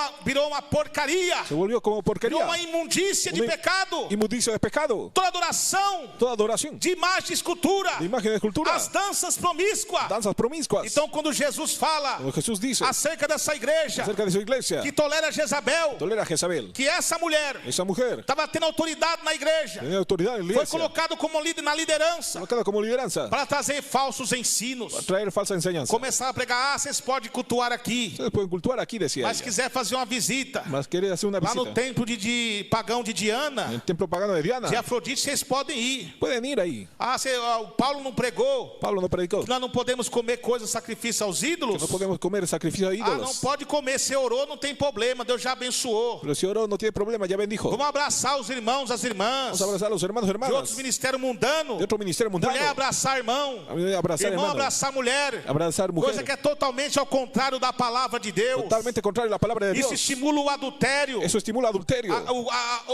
uma porcaria, Se volvió como virou porquería. uma imundícia de Uma pecado. Inmundicia de pecado. Toda adoração Toda adoración. de imagem de escultura, De imagen de escultura. as danças promíscuas. Danzas promiscuas. Então, quando Jesus fala Como Jesús dice acerca dessa igreja acerca de su iglesia. que tolera Jezabel, Tolera a Jezabel. que essa mulher Esa mujer estava tendo autoridade na igreja, Tenía autoridad en la Foi iglesia. colocado como líder na liderança Colocado como lideranza. para trazer falsos ensinos. Para traer falsa enseñanza. Começaram a pregar, vocês podem cultuar aqui, Ustedes pueden cultuar aquí, decía mas ella. quiser fazer uma visita Mas querer hacer una lá no visita. templo de pagão de En Diana, el templo pagano de Diana. de Afrodite, vocês podem ir. Pueden ir ahí. O Paulo não pregou Pablo no predicó. que nós não podemos comer coisas sacrifício aos ídolos. No podemos comer sacrificio a Não ídolos. pode comer, se orou, não tem problema, Deus já abençoou. Pero si oró no tiene problema, ya bendijo. Vamos abraçar os irmãos, as irmãs, Vamos a abrazar a los hermanos y de outros hermanas. ministérios mundanos. De otro ministerio mundano. Mulher abraçar irmão, Abrazar irmão hermano. abraçar mulher. Abrazar Coisa mujer. que é totalmente ao contrário da palavra de Deus. Totalmente contrario a la palabra de Isso Dios. estimula o adultério, Eso estimula adulterio.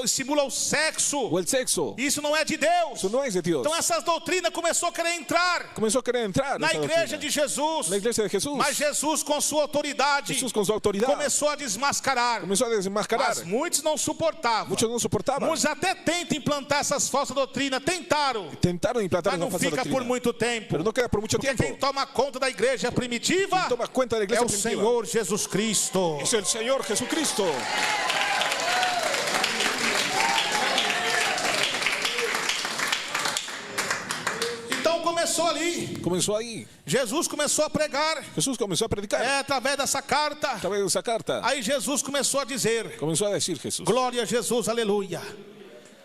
estimula o sexo. O el sexo. Isso não é de Deus. Eso no es de Dios. Então essas doutrinas começou a querer entrar Comenzó a querer entrar na esa igreja doctrina. de Jesus. La iglesia de Jesús. Mas Jesus, com sua autoridade, Jesús con su autoridad começou a desmascarar. comenzó a desmascarar. Mas muitos não suportavam. Muchos no soportaban. Muitos até tentam implantar essas falsas doutrinas. Tentaram. Intentaron implantar Mas esa não falsa fica doctrina. por muito tempo. Pero no queda por mucho Porque tiempo. quem toma conta da igreja primitiva Quien toma cuenta de la é iglesia o primitiva Senhor Jesus Cristo. es el Señor Jesucristo. Então começou ali. Comenzó ahí. Jesus começou a pregar. Jesús comenzó a predicar. Através dessa carta. A través de esa carta. Aí Jesus começou a dizer: Comenzó a decir Jesús. glória a Jesus, aleluia.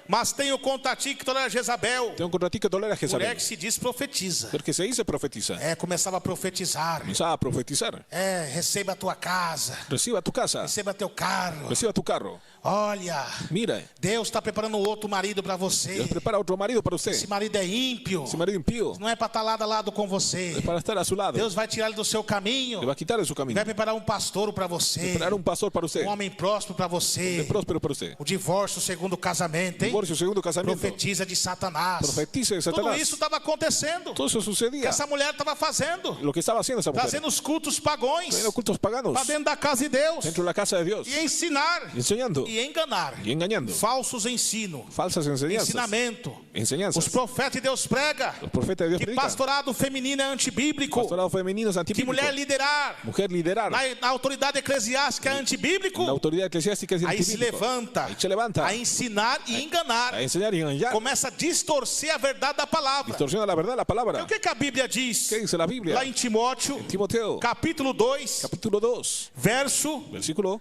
Mas tenho contra ti que tolera Jezabel, Tengo contra ti que tolera a mulher Jezabel. que se diz profetiza. Porque se dice profetiza. Começava a profetizar. Comenzaba a profetizar. Receba a tua casa, Reciba tu casa. receba teu carro. Reciba tu carro. Olha, Mira. Deus está preparando outro marido para você. Dios prepara otro marido para usted. Esse marido é ímpio. Ese marido impío. Não é para estar lado a lado com você. Es para estar a su lado. Deus vai tirar ele do seu caminho. Le va a quitar de su camino. Vai preparar um pastor para você. Preparar un pastor para usted. Um homem próspero para você. Próspero para usted. O divórcio segundo o casamento, hein? Divorcio segundo casamiento. Profetiza de Satanás. Profetiza de Tudo Satanás. isso estava acontecendo. Todo eso Que sucedía. essa mulher estava fazendo. Lo que estaba haciendo esa mujer. Trazendo os cultos pagões Trayendo cultos paganos. para dentro da casa de Deus. Dentro de la casa de Dios. E ensinar. Enseñando. E enganar. Y engañando. Falsos ensinos. Falsas enseñanzas. Ensinamento. Enseñanzas. Os profetas de Deus pregam. Los profetas de Dios Que predican. pastorado feminino é antibíblico. Pastorado femenino es Que antibíblico. mulher liderar. Mujer liderar. Na autoridade eclesiástica é antibíblico. La autoridad eclesiástica es Aí se antibíblico. levanta. Ahí se levanta. A ensinar e enganar. A enseñar y engañar. Começa a distorcer a verdade da palavra. Distorsiona la verdad de la E palabra. o que a Bíblia diz? ¿Qué dice la Biblia? Lá em Timóteo, Timoteo, capítulo 2, capítulo 2, verso versículo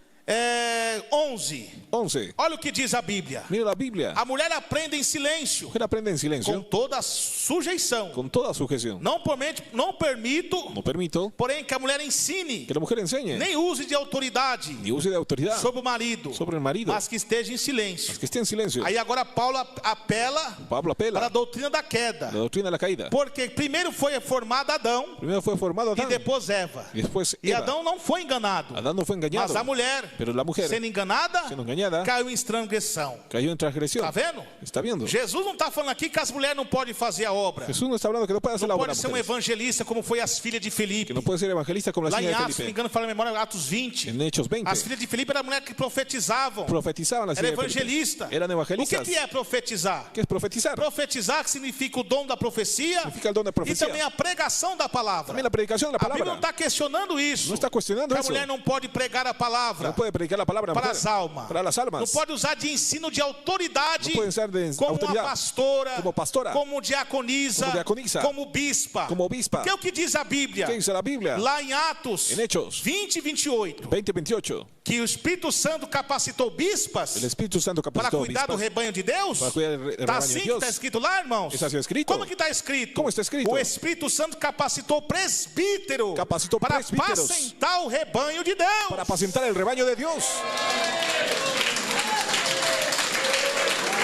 11. 11. Olha o que diz a Bíblia. Mira la Biblia. A mulher aprende em silêncio, Mujer aprende en com silencio, toda a sujeição. con toda sujeción. Não permito, No permito porém, que a mulher ensine, que la mujer enseñe nem use de autoridade ni use de autoridad sobre o marido, sobre el marido, mas que esteja em silêncio. que esté en silencio. Aí agora Paulo apela Pablo para a apela doutrina da queda. la doctrina de la caída. Porque primeiro foi formado Adão Primero fue formado e Adán depois Eva. y después E Eva. Adão não foi enganado, Adán no fue engañado, mas a mulher, pero la mujer, sendo enganada, siendo engañada, caiu em transgressão. cayó en transgresión. Tá vendo? ¿Está viendo? Jesus não está falando aqui que as mulheres não podem fazer a obra. Jesús no está hablando que no puede hacer la Não obra. pode ser um evangelista como foi as filhas de Felipe. Que no puede ser evangelista como la Lá em señora de Atos, se não me Felipe. engano, fala a memória, Atos 20. En Hechos 20. As filhas de Felipe eram mulheres que profetizavam. Profetizaban la Era señora de Felipe. evangelista. Eran O evangelistas. que é profetizar? ¿Qué es profetizar? Profetizar, que significa o dom da profecia, Significa el don de e profecía. também a pregação da palavra. También la predicación de la A Bíblia não palabra. está questionando isso. No está cuestionando Que a eso. mulher não pode pregar a palavra No puede predicar la palabra para mujer, as almas. para las almas. Não pode usar de ensino de autoridade No puede usar de como autoridad uma pastora, como pastora, como diaconisa, como diaconisa, como bispa. como obispa. Que é o que diz a Bíblia? ¿Qué dice la Biblia? Lá em Atos En Hechos 20 e 28. 20:28. Que o Espírito Santo capacitou bispas El Espíritu Santo para capacitó cuidar do obispas rebanho de Deus. para cuidar del Está rebaño assim de que Dios. está escrito lá, irmãos? Está assim escrito? Como que está escrito? Como está escrito? O Espírito Santo capacitou presbítero Capacitou para presbíteros apacentar o rebanho de Deus. para apacentar el rebaño de Dios.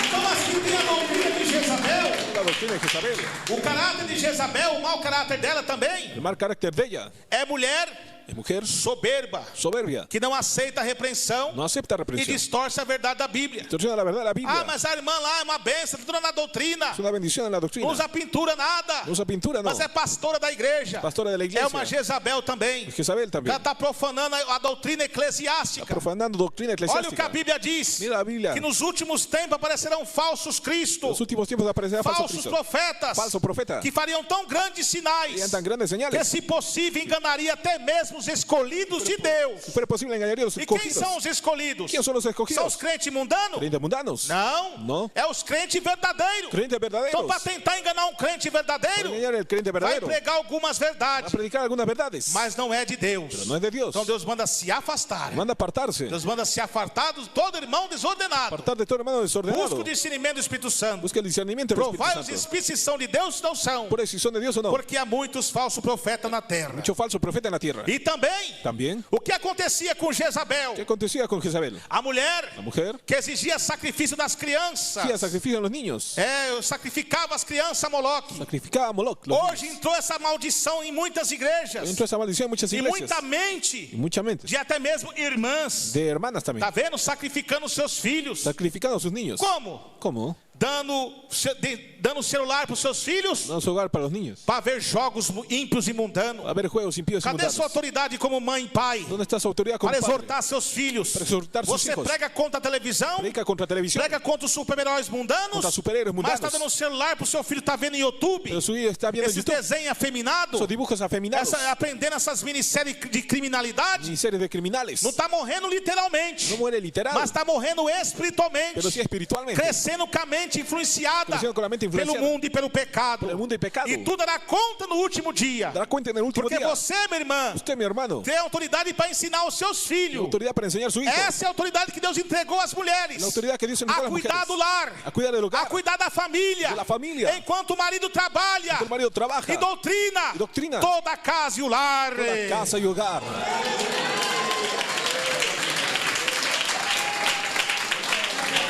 Então assim tem a doutrina de Jezabel, La doctrina de Jezabel. o caráter de Jezabel, o mau caráter dela também. El mal carácter de ella. É mulher Es mujer soberba, soberbia. que não aceita a repreensão No acepta e reprensión. distorce a verdade da Bíblia. Distorsiona la verdad de la Biblia. Ah, mas a irmã lá é uma benção, tudo na doutrina. Es una bendición en la doctrina. Não usa pintura, nada. No usa pintura, no. Mas é pastora da igreja. Pastora de la iglesia. É uma Jezabel também. Es Jezabel también. Ela está profanando a doutrina Está eclesiástica. profanando doctrina Olha o que a eclesiástica. Bíblia diz. Mira a Biblia. Que nos últimos tempos aparecerão falsos En cristos, los últimos tiempos aparecerá falso falsos Cristo. profetas, Falso profeta. que fariam tão grandes sinais Harían tan grandes que, señales se possível, enganaria até mesmo mesmo os escolhidos de Deus. Si fuera posible, engañaría a los E quem escogidos. são os escolhidos? ¿Quiénes son los São escogidos? os crentes mundanos? ¿Creyentes mundanos? Não. No. É os crentes verdadeiros. Creyentes verdaderos. Então, para tentar enganar um crente Para verdadeiro, engañar al creyente vai verdadero, pregar algumas va a verdades, predicar algunas verdades, mas não é de Deus. pero no es de Dios. Então Deus manda se afastar. Manda apartarse, Deus manda se afastar de todo irmão desordenado. apartar de todo hermano Busca desordenado. o discernimento do Espírito Santo. Busca el discernimiento del Provai Espíritu os Santo. espíritos se são de Deus ou não são. Por eso, si son de Dios o no. Porque há muitos falsos profetas na terra. Mucho falso profeta en la tierra. E também, También, o que acontecia com Jezabel? ¿qué acontecía con Jezabel? A mulher La mujer que exigia sacrifício das crianças. hacía sacrificio a los niños, Sacrificava as crianças a Moloque. sacrificaba a Moloch. Los Hoje niños. entrou essa maldição em muitas igrejas. Entró esa maldición en muchas E iglesias muita mente y mucha mente de até mesmo irmãs. de hermanas también, Tá vendo? Sacrificando seus filhos. sacrificando a sus niños. Como? ¿Cómo? Dando celular para os seus filhos Dando su hogar para los niños. para ver jogos ímpios e mundanos. A ver juegos impíos y Cadê mundanos. sua autoridade como mãe e pai? ¿Dónde está su autoridad como Para padre? exortar seus filhos. Para exortar sus Você hijos. prega contra a televisão, Predica contra televisión, prega contra os super-heróis mundanos, contra superhéroes mas mundanos. está dando celular para o seu filho estar vendo em YouTube. pero su hijo está viendo en Esses YouTube desenhos afeminados, esos dibujos afeminados, aprendendo essas minisséries de criminalidade. ni series de criminales. Não está morrendo literalmente, No muere literal, mas está morrendo espiritualmente, pero sí espiritualmente. crescendo com a mente influenciada Crescendo com a mente influenciada pelo mundo e pelo pecado. pelo mundo y pecado. E tu dará conta no último dia. Dará cuenta en el último Porque día. você, minha irmã, Usted, mi hermano, tem autoridade para ensinar os seus tiene filhos. autoridad para enseñar a su hijo. Essa é a autoridade que Deus entregou às mulheres. La autoridad que Dios entregó a A las cuidar mujeres. do lar, A cuidar del hogar. a cuidar da família. De la familia. Enquanto o marido trabalha Enquanto el marido trabaja. e doutrina, Y doctrina. toda a casa e o lar. Toda casa y hogar.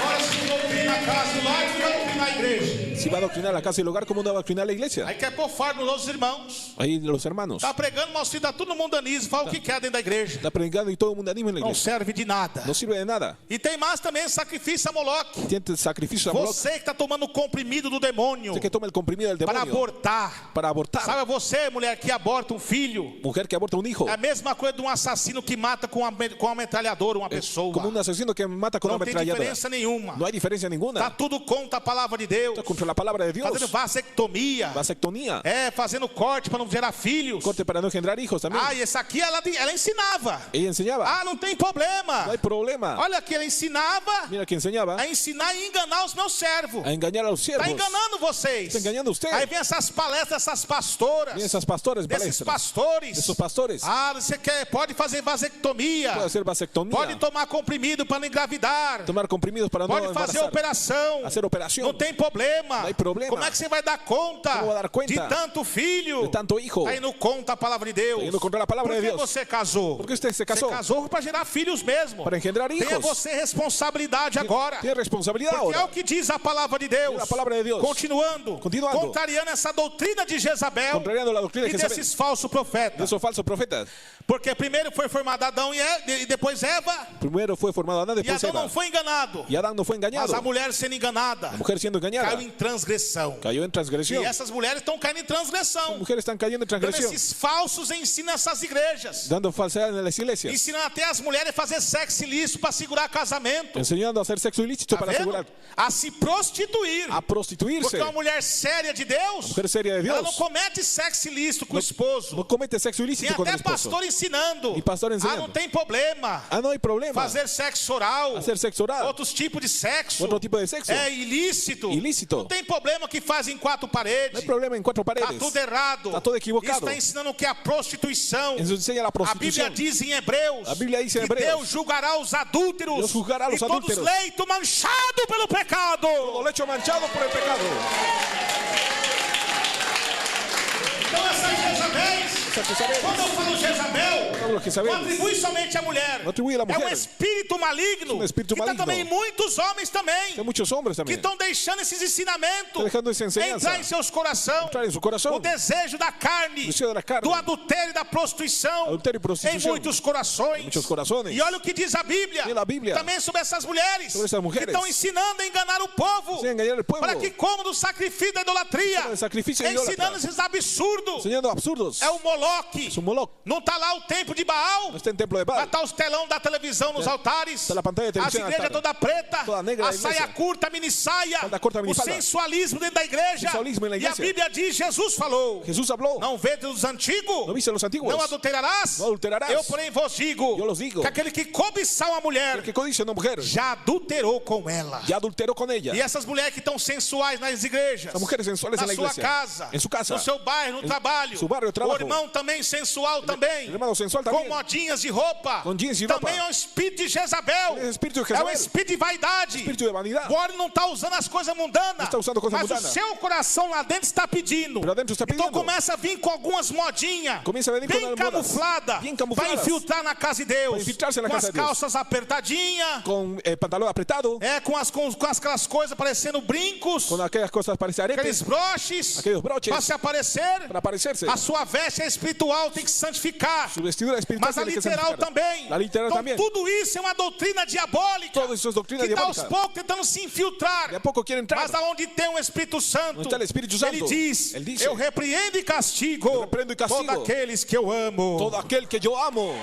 Agora, se doutrina a casa e o lar, tu vai doutrinar a igreja. Si va a doctrinar la casa y el hogar, ¿cómo no va a doctrinar la iglesia? Aí quer pôr fardo nos outros irmãos. Ahí los hermanos. Tá pregando, mas está todo mundo anismo, fala o que quer dentro da igreja. Está predicando y todo el mundo anima en la Não iglesia. serve de nada. No sirve de nada. E tem mais também sacrifício a Moloque. Tiene sacrificio a Moloch. Você que está tomando o comprimido do demônio Usted que toma el comprimido del para demonio abortar. para abortar. Sabe você, mulher, que aborta um filho? Mujer que aborta un hijo. É a mesma coisa de um assassino que mata com uma metralhadora uma pessoa. Como un asesino que mata con Não una tem ametralladora. diferença nenhuma. No hay diferencia Está ninguna. tudo contra a palavra de Deus. Está contra la palabra de Dios. Fazendo vasectomia. Vasectomía. Fazendo corte para não gerar filhos. Corte para no engendrar hijos también. Ah, e essa aqui ela ensinava. Ella enseñaba. Ah, não tem problema. No hay problema. Olha aqui, ela ensinava Mira que enseñaba a ensinar e enganar os meus servos. a engañar a los Está siervos. enganando vocês. Está engañando usted. Aí vem essas palestras, essas pastoras, Vienen esas pastores, desses palestras. pastores. Esos pastores. Ah, você pode fazer vasectomia. Puede hacer vasectomía. Pode tomar comprimido para não engravidar. Tomar comprimidos para Pode no fazer embarazar. operação. Hacer operación. Não tem problema. Não hay problema. Como é que você vai dar conta Como vai dar conta de tanto filho? de tanto hijo? Tá indo contra a palavra de Deus. Está indo contra a palavra Por de que Deus. você casou? ¿Por qué usted se casó? Você casou para gerar filhos mesmo. Para engendrar Tenha hijos. você responsabilidade agora. Tiene responsabilidad Porque é ahora. o que diz a palavra de Deus. A palavra de Deus. Continuando. Contrariando essa doutrina de Jezabel Contrariando la doctrina e de Jezabel. desses falsos De profetas. esos falsos profetas. Porque primeiro foi formado Adão e depois Eva. Primero fue formado Adán, E después Adão Eva. não foi enganado. Y Adán no fue Mas engañado. a mulher sendo enganada La mujer siendo engañada. caiu em transgressão. Cayó en transgresión. E essas mulheres estão caindo em transgressão. Las mujeres están cayendo en Dando transgresión. esses falsos ensinam essas igrejas. Dando falsedad en las iglesias. Ensinando até as mulheres a fazer sexo ilícito para segurar casamento. Enseñando a hacer sexo ilícito Tá para vendo? asegurar. A se prostituir. A prostituirse. Porque uma mulher séria de Deus, Mujer seria de ela Dios. não comete sexo ilícito com o esposo. No comete sexo Tem ilícito con el até esposo. pastor ensinando. E pastor Ah, ensinando. não tem problema. Ah, no hay problema. Fazer sexo oral. Hacer sexo oral. Outros tipos de sexo. Otro tipo de sexo. É ilícito. Ilícito. Não tem problema que faz em quatro No paredes. hay problema en cuatro Está paredes. tudo errado. Está todo equivocado. Está ensinando que a prostituição. Eso enseña la A Bíblia prostitución. diz em Hebreus A Bíblia diz em que Hebreus. Deus julgará os adúlteros Deus julgará os e todos adúlteros. leito manchado pelo pecado. Todo lecho manchado por el pecado. Então essas Jezabéis, Esa Jezabel. quando eu falo Jezabel, Falo Jezabel. não atribui somente à mulher. No atribui a la É um mujer. espírito maligno Um espírito que está maligno. também em muitos homens também. Hay muchos hombres Que también. estão deixando esses ensinamentos Estão deixando essa enseñanza. entrar em seus corações. Entrar em seu coração. O desejo da carne, O desejo da carne. do adultério e da prostituição, Adultério e prostituição. em muitos corações. Muchos corazones. E olha o que diz a Bíblia, Diz a Bíblia. também sobre essas mulheres, Sobre essas mulheres. que estão ensinando a enganar o povo, Enseñan a engañar al pueblo. para que como do sacrifício da idolatria, Como do sacrifício ensinando idólatra. esses absurdos. Enseñando absurdos. É o Moloque. Es un Moloch. Não está lá o templo de Baal. No está en templo de Mas Baal. está os telão da televisão nos altares. Está la pantalla de As televisión. igrejas altar. toda preta. Toda negra A da igreja. saia curta, mini saia. Falda curta, O minifalda. sensualismo dentro da igreja. Sensualismo en la E a iglesia. Bíblia diz, Jesus falou. Jesús habló. Não vede os antigos. ¿No viste los antiguos? Não adulterarás. No adulterarás. Eu, porém, vos digo. Eu los digo. Que aquele que cobiçar uma mulher El que codicia a una mujer já adulterou com ela. ya adulteró con ella. E essas mulheres que estão sensuais nas igrejas, Las mujeres sensuales na en la sua iglesia. casa, En su casa. no seu bairro, no trabalho, su barrio, o trabajo. irmão também sensual também, El hermano sensual com también. modinhas de roupa, Com jeans de também roupa. é um espírito de Jezabel, Es espíritu de é um Jezabel. espírito de vaidade. Espíritu de vanidad. Agora não está usando as coisas mundanas, Não está usando coisa mas mundana. o seu coração lá dentro está pedindo. Pero adentro está Então pidiendo. começa a vir com algumas modinhas, Comienza a venir bem con modas. camuflada, Bien para camufladas. infiltrar na casa de Deus, Para infiltrarse na com casa as de Deus. calças apertadinhas, Con pantalón apretado. com aquelas coisas parecendo brincos, Con aquellas cosas parecen aqueles aretes. broches, Aquellos broches. para se aparecer. Para parecerse. A sua veste é espiritual, tem que se santificar. Su vestidura espiritual Mas a tiene que literal santificar. também. La literal Então también. tudo isso é uma doutrina diabólica. Todo eso es doctrina que está aos diabólica. poucos tentando se infiltrar. De a poco quiere entrar. Mas aonde tem o Espírito Santo, Onde está o Espírito Santo, ele diz, ele diz, eu repreendo e castigo, eu repreendo e castigo todos aqueles que eu amo. Todo aquel que yo amo.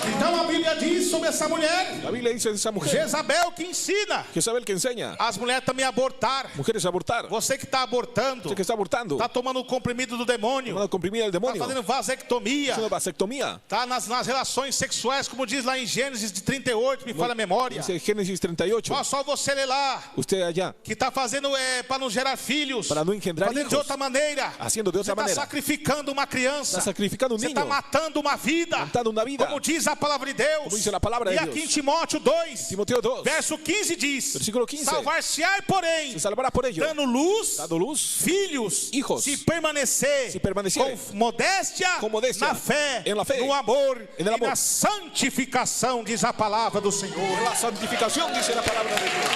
Então a Bíblia diz sobre essa mulher, La Biblia dice de esa mujer. Jezabel, que ensina Jezabel que enseña. as mulheres também a abortar. Mujeres a abortar. Você que está abortando, Usted que está abortando. está tomando o comprimido do demônio, Tomando comprimida del está demonio. fazendo vasectomia, Haciendo vasectomía. está nas relações sexuais, como diz lá em Gênesis de 38, me falha a memória. Dice Génesis 38. Ó, só você ler lá, Usted allá. que está fazendo para não gerar filhos, Para não engendrar fazendo de hijos. outra maneira, Haciendo de você otra está manera. sacrificando uma criança, Está sacrificando un você está niño. matando uma vida, Matando una vida. como diz a palavra de Deus. Como dice la palabra E de aqui Dios. em Timóteo 2, Timoteo 2. verso 15 diz, Versículo 15. salvar-se-á, porém, Se salvará por ello. dando luz, Dando luz. filhos, Hijos. se permanecer, Se permanecer. com modéstia, Com modéstia. na fé, En la fe. no amor En el e amor. na santificação, diz a palavra do Senhor. La santificación dice la palabra de Dios.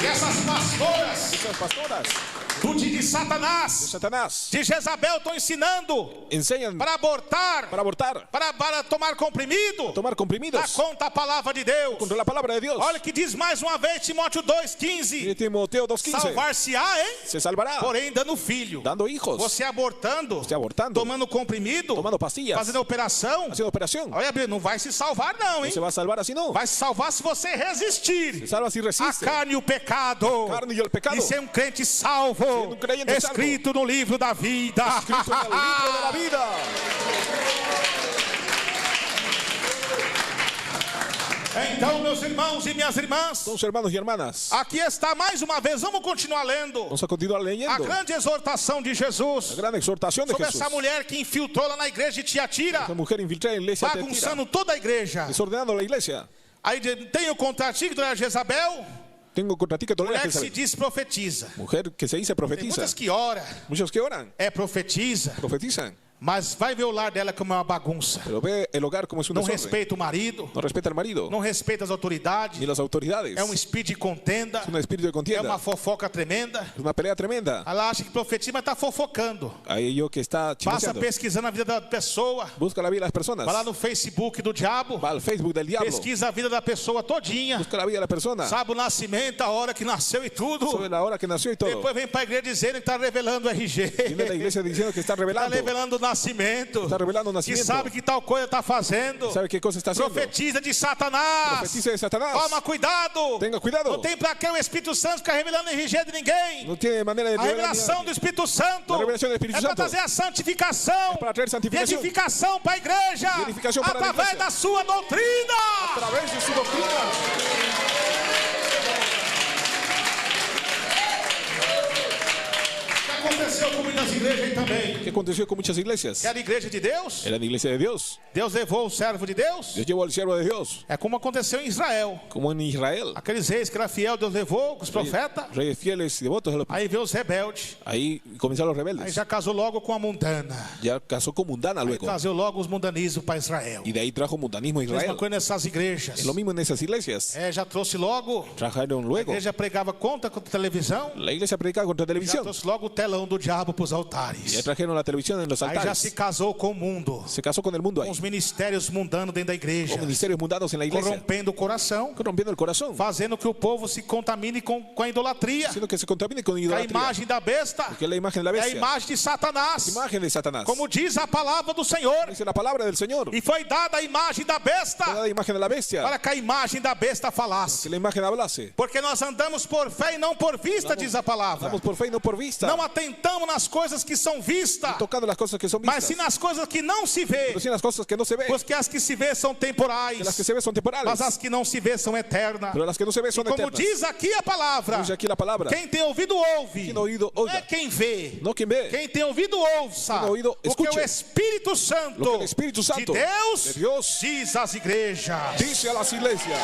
E essas pastoras Esas pastoras de de Satanás, Satanás de Jezabel, estão ensinando enseñan para abortar, para abortar, para tomar comprimido. tomar Dá comprimidos conta a palavra de Deus. contra la palabra de Dios. Olha que diz mais uma vez Timóteo 2,15. Y Timoteo 2:15. Salvar-se-á, hein? Se salvará Porém, dando filho. dando hijos, Você abortando, Você abortando, tomando comprimido, tomando pastillas, fazendo operação. haciendo operación. Olha, Bíblia, não vai se salvar não, No hein? se va a salvar así, no. Vai se salvar se você resistir Se salva si a resiste. carne e o pecado. Carne y el pecado. E ser um crente salvo, Ser um crente salvo. escrito no livro da vida. Escrito en el libro de la vida. Então, meus irmãos e minhas irmãs, Entonces, hermanos y hermanas, aqui está mais uma vez, vamos continuar lendo vamos a continuar a leyendo grande exortação de Jesus la gran exhortación de sobre Jesús. essa mulher que infiltrou lá na igreja de Tiatira, Esa mujer infiltrada en la iglesia de Tiatira, bagunçando toda a igreja. desordenando la iglesia. Aí tem o contratigo da Jezabel, Tengo contra ti que toleras mulher que se Jezabel. diz profetiza. Mujer que se dice Tem profetiza. muitas que oram, Muchos que oran, profetiza, profetizan. mas vai ver o lar dela como uma bagunça. Pero ve el hogar como es un Não desorden. respeita o marido, No respeta al marido, não respeita as autoridades, ni las autoridades. é um espírito de contenda, Es un espíritu de é contienda. uma fofoca tremenda. Es una pelea tremenda. Ela acha que profetiza, mas está fofocando. Hay ello que está Passa chismeando. pesquisando a vida da pessoa. Busca la vida de las personas. Vai lá no Facebook do diabo, Va al Facebook del diablo. pesquisa a vida da pessoa todinha. Busca la vida de la persona. Sabe o nascimento, a hora que nasceu e tudo. Sobre la hora que nació y todo. Depois vem para a igreja dizendo que está revelando o RG. Viene la iglesia diciendo que está Está revelando. revelando o nascimento. Está revelando un Que nacimiento. sabe que tal coisa está fazendo. ¿Sabe qué cosa está haciendo? Profetiza de Satanás. Profetiza de Satanás. Toma cuidado. Tenga cuidado. Não tem para que o Espírito Santo ficar revelando o RG de ninguém. No tiene manera de A revelar revelação do Espírito Santo La revelación del Espíritu é para Santo. trazer a santificação, para traer santificación. edificação para a igreja, Y edificación para la através iglesia. da sua doutrina. a través de su doctrina. O que aconteceu com muitas igrejas aí também? ¿Qué aconteció con muchas iglesias? Que era a igreja de Deus, Era la iglesia de Dios. Deus levou o servo de Deus. Dios llevó al siervo de Dios. É como aconteceu em Israel. Como en Israel. Aqueles reis que era fiel, Deus levou os profetas. Reyes fieles y devotos. Aí veio os rebeldes. Ahí comenzaron los Aí rebeldes. já casou logo com a mundana. Ya casó con mundana Aí luego. trazeu logo os mundanismos para Israel. Y de ahí trajo mundanismo a Mesma Israel. coisa nessas igrejas. Es lo mismo en esas iglesias. Já trouxe logo. Trajeron A luego. igreja pregava contra a televisão. La iglesia predicaba contra Já televisión. trouxe logo o telão telão do diabo para os Y altares. trajeron la televisión en los Aí já altares. se casou com o mundo, Se casó con el mundo com ahí. os ministérios mundanos dentro da igreja, Con ministerios mundanos en la iglesia. corrompendo o coração, Corrompiendo el corazón. fazendo que o povo se contamine com a idolatria. Haciendo que se contamine con A idolatría. imagem da besta Que es la imagen de la é a bestia. imagem de Satanás, Imagen de Satanás. como diz a palavra do Senhor. Dice la palabra del Señor. E foi dada a imagem da besta Toda la imagen de la bestia. para que a imagem da besta Que falasse. la imagen hablase. Porque nós andamos por fé e não por vista, diz a palavra. Vamos por fe y no por vista. Não atentamos nas coisas que são vistas, Tocando las cosas que son mas vistas. sim nas coisas que não se vê. Pero sí las cosas que no se ven. Porque as que se vê são temporais, Que las que se ven son temporales. mas as que não se vê são eternas. Pero las que no se ven son Como eternas. diz aqui a palavra, Dice aquí la palabra. quem tem ouvido ouve, Quien oído não é oiga. quem vê. No quien ve. Quem tem ouvido ouça, Quem ouvido, porque escute. o Espírito Santo, Lo que el Espíritu Santo de de Dios diz às igrejas. dice a las iglesias.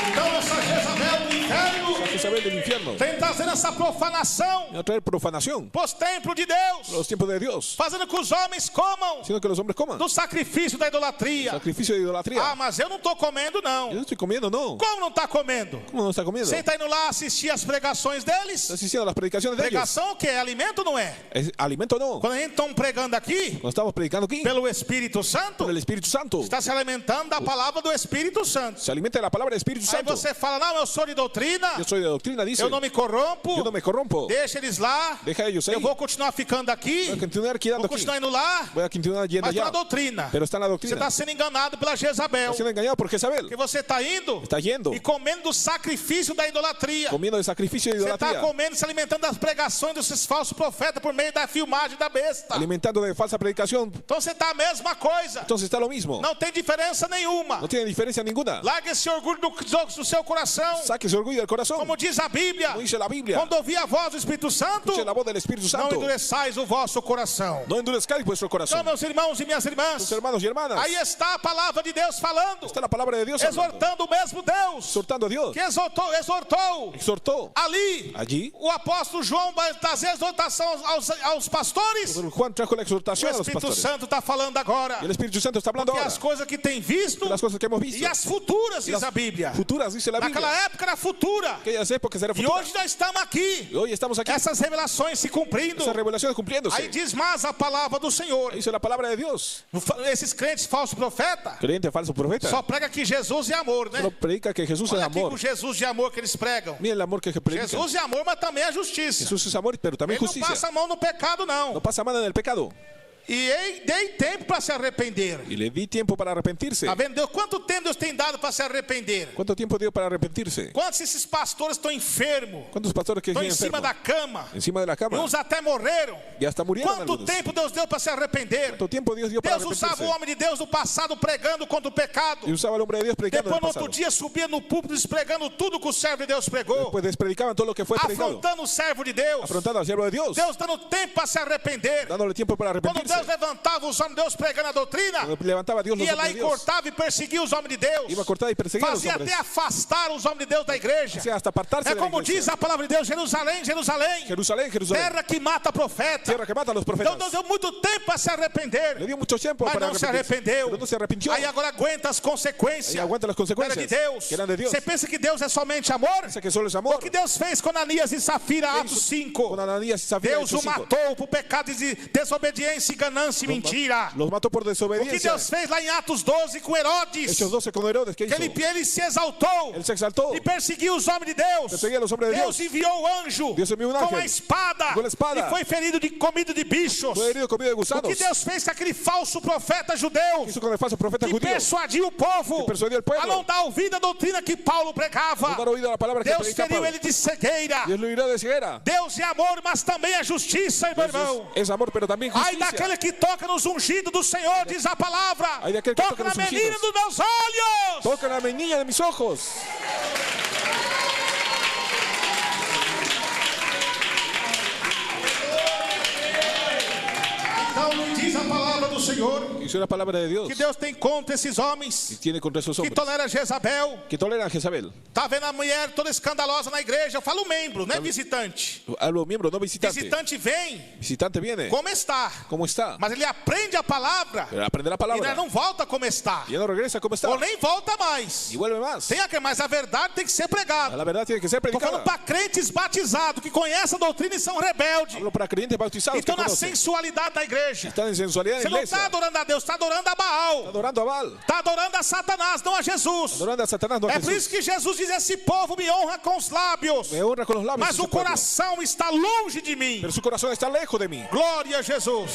Então essa Jezabel do inferno Esa Jezabel del infierno. tem trazendo essa profanação Y a traer profanación. pros templos de Deus, Los tiempos de Dios. fazendo que os homens comam Sino que los hombres coman. do sacrifício da idolatria. Sacrificio de idolatría. Ah, mas eu não estou comendo Yo não. no estoy comiendo, no. Como não está comendo? ¿Cómo no está comiendo? Você está indo lá assistir as pregações deles? ¿Estás diciendo las predicaciones de ellos? Pregação o que? É alimento ou não é? ¿Es alimento o no? Quando a gente está pregando aqui, Cuando estamos predicando aquí, pelo Espírito Santo, por el Espíritu Santo, está se alimentando da palavra do Espírito Santo. se alimenta de la palabra del Espíritu Aí Santo. você fala, não, eu sou de doutrina, Yo soy de doctrina, dice. eu não me corrompo, Yo no me corrompo. deixa eles lá, Deja ellos ahí. eu vou continuar ficando aqui, Voy a continuar vou quedando aquí. continuar indo lá, Voy a continuar yendo mas está allá. na doutrina. Pero está en la Você doctrina. está sendo enganado pela Jezabel, Está siendo engañado por Jezabel. que você está indo Está yendo. e comendo do sacrifício da idolatria. Comiendo el sacrificio de Você está idolatría. comendo, se alimentando das pregações desses falsos profetas por meio da filmagem da besta. Alimentando de falsa predicación. Então você está a mesma coisa. Entonces está lo mismo. Não tem diferença nenhuma. No tiene diferencia ninguna. Larga esse orgulho do seu coração. Saque ese orgullo del corazón. Como diz a Bíblia, Como dice la Biblia. quando ouvir a voz do Espírito Santo, Escuche la voz del Espíritu não Santo. endureçais o vosso coração. No endurezcáis vuestro Então, corazón. meus irmãos e minhas irmãs, Sus hermanos y hermanas. aí está a palavra de Deus falando, Está la palabra de Dios hablando. exortando o mesmo Deus Exhortando a Dios. que exortou Exhortó ali allí. o apóstolo João vai trazer a exortação aos pastores. Juan trajo la O exhortación a los Espírito pastores. Santo está falando agora. Y el Espíritu Santo está hablando Que ahora. as coisas que tem visto De las cosas que hemos visto. e as futuras, Y diz las a Bíblia. futuras, dice la Biblia. Naquela época era futura. Aquellas épocas eran E futuras. hoje nós estamos aqui. Y hoy estamos aquí. Essas revelações se cumprindo. Esas revelaciones cumpliéndose. Aí diz mais a palavra do Senhor. Dice la palabra de Dios. Esses crentes falsos profetas Creyente falso profeta. só prega que Jesus é amor, né? Solo predica que Jesús es Olha aqui amor. o Jesus de amor que eles pregam. Miren el amor que predica. Jesus é amor, mas também é justiça. Jesús es amor, pero también Ele não justicia. passa a mão no pecado, No não. pasa mano en el pecado. E dei tempo para se arrepender. Y le di tiempo para arrepentirse. Tá vendo? Deus, quanto tempo Deus tem dado para se arrepender? ¿Cuánto tiempo dio para arrepentirse? Quantos esses pastores estão enfermos? ¿Cuántos pastores que Estão están em cima enfermos? da cama. Encima de la E cama. uns até morreram. Y hasta murieron Quanto algunos. tempo Deus deu para se arrepender? ¿Cuánto tiempo Dios dio para Deus usava o arrepentirse? homem de Deus do passado pregando contra o pecado. Y usaba al hombre de Dios predicando en Depois, el no pasado. outro dia, subia no púlpito despregando tudo que o servo de Deus pregou. Pues despredicaban todo lo que fue predicado. Afrontando o servo de Deus. Afrontando al siervo de Dios. Deus dando tempo para se arrepender. Dándole tiempo para Quando arrepentirse. Deus levantava os homens de Deus pregando a doutrina, Cuando levantaba a Dios los ia hombres lá de e Dios. cortava e perseguia os homens de Deus. Iba a cortar y perseguir a los Fazia hombres. até afastar os homens de Deus da igreja. O sea, hasta apartarse É de la como iglesia. diz a palavra de Deus: Jerusalém, Jerusalém, Jerusalén, Jerusalén. terra que mata profeta. Tierra que mata a los Então profetas. Deus deu muito tempo para se arrepender. Le dio mucho tiempo Mas para não se arrepentirse. arrependeu. Pero no se arrepintió. Aí agora aguenta as consequências. Aí aguenta as consequências, Era de Deus. que eram de Deus. Você pensa que Deus é somente amor? Piensa que solo es amor. O que Deus fez com Ananias e Safira, Atos 5. Con Ananías y Zafira, Deus o Hechos 5. matou por pecado de desobediência, ganância e mentira. Los mató por O que desobediencia. Deus fez lá em Atos 12 com Herodes, Hechos 12 con Herodes, ¿qué que hizo? ele se exaltou Él se exaltó. e perseguiu os homens de Deus. Perseguía a los hombres de Deus Dios. enviou o anjo Deus enviou um com ángel. a espada Com a espada. e foi ferido comido de bichos. Fue herido comido de O que gusanos. Deus fez com aquele falso profeta judeu Hizo con el falso profeta que judío. persuadiu o povo Que persuadiu o povo. a não dar ouvido à doutrina que Paulo pregava. No dar oído a la palabra que Deus predica feriu Pablo. ele de cegueira. Dios lo irá de ceguera. Deus é amor, mas também é justiça, meu irmão. Es amor, pero también Ai justicia. daquele que toca nos ungidos do Senhor, diz a palavra. Ai daquele que Toca toca na nos menina ungidos. dos meus olhos. Toca la menina de mis ojos. Então me diz a palavra do Senhor Dice la palabra de Dios que Deus tem contra esses homens que tiene contra esos que hombres toleram Jezabel. que toleran a Jezabel. Tá vendo a mulher toda escandalosa na igreja? Eu falo membro, não é visitante. A los miembros, no visitantes. Visitante vem, Visitante viene. como está. ¿Cómo está? Mas ele aprende a palavra Pero aprende la e palabra. não volta como está. Y ya no regresa como está. Ou nem volta mais. Y vuelve más. Mas a verdade tem que ser pregada. La verdad tiene que ser Estou falando predicada. para crentes batizados que conhecem a doutrina e são rebeldes. Hablo para creyentes bautizados que Estão na conocen. sensualidade da igreja. Están en sensualidad Você en não la está iglesia. adorando a Deus, está adorando a Está Baal. adorando a Baal. Está adorando a Satanás, não a Jesus. Adorando a Satanás, no a É por Jesús. isso que Jesus diz: esse povo me honra com os lábios, Me honra con los labios. mas ese o pueblo. coração está longe de mim. Pero su corazón está lejos de mí. Glória a Jesus.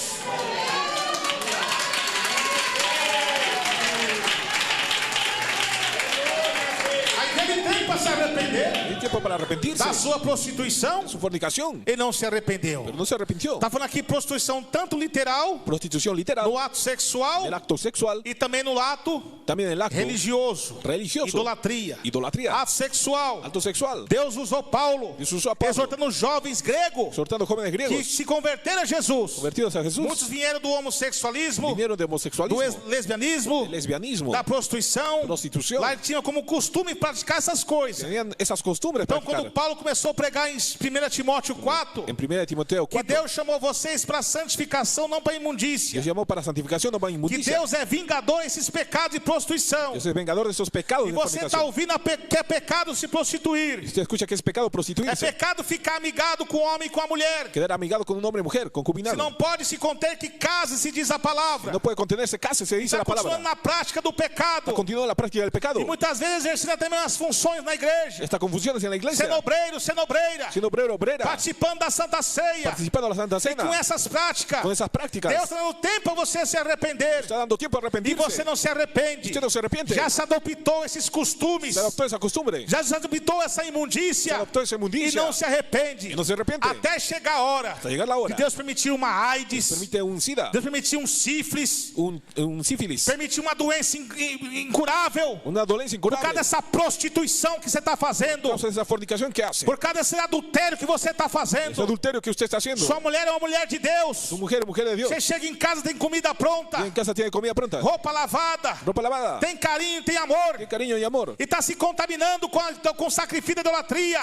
Aí ele tem para se arrepender Hay tiempo para arrepentirse da sua prostituição, de su fornicación. e não se arrependeu. Pero no se arrepintió. Está falando aqui prostituição tanto literal, Prostitución literal. no ato sexual, El acto sexual. e também no ato También el acto religioso. religioso. Idolatria. Idolatría. Ato sexual. Acto sexual. Deus usou Paulo, Dios usó a Pablo, exortando os jovens gregos exhortando jóvenes que griegos se converteram a Jesus. convertidos a Jesús. Muitos vieram do homossexualismo, Vinieron de do homosexualismo, lesbianismo, del lesbianismo, da prostituição. prostitución. Lá ele tinha como costume praticar essas coisas. Tenían esas costumbres Então, practicadas. quando Paulo começou a pregar em 1 Timóteo 4, En 1 Timoteo que 4, Deus chamou vocês para santificação, não para imundícia. Dios llamó para santificación, no para Que inmundicia. Deus é vingador desses pecados de prostituição. Dios es vengador de esos pecados E de você está fornicación. ouvindo que é pecado se prostituir. Usted escucha que es pecado É prostituirse, pecado ficar amigado com o homem e com a mulher. quedar amigado con un hombre y mujer, Se concubinado. não pode se conter que case, se diz a palavra. No puede contenerse, case, se dice Está la palabra. continuando na prática do pecado. Continúa la práctica del pecado. E muitas vezes exercendo também as funções na igreja. Estas confusiones en la iglesia. Sendo obreiro, sendo obreira. Siendo obrero, obrera, Participando da Santa Ceia. participando de la Santa E com Cena. essas práticas, Con esas prácticas. Deus está dando tempo para você se arrepender. Está dando tiempo a E você arrepentirse. não se arrepende. Usted no se arrepiente. Já se adoptou esses costumes. Se adoptó esa costumbre. Já se adoptou essa Se imundícia. adoptó esa E inmundicia. não se arrepende. Y no se arrepiente. Até chegar a hora Hasta llegar la hora. que Deus permitiu uma AIDS. Permite un SIDA, Deus permitiu um sífilis. un sífilis, Permitiu uma doença incurável. una dolencia Por incurable. causa dessa prostituição que você está fazendo. Por causa de esa fornicación que hace. Por causa desse adultério que você está Ese fazendo. adulterio que usted está haciendo. Sua mulher é uma mulher de Deus. Su mujer es mujer de Dios. Você chega em casa, tem comida pronta. Y en casa tiene comida pronta. Roupa lavada. Ropa lavada. Tem carinho, tem amor. Qué cariño y amor. E está se contaminando com sacrifício da idolatria.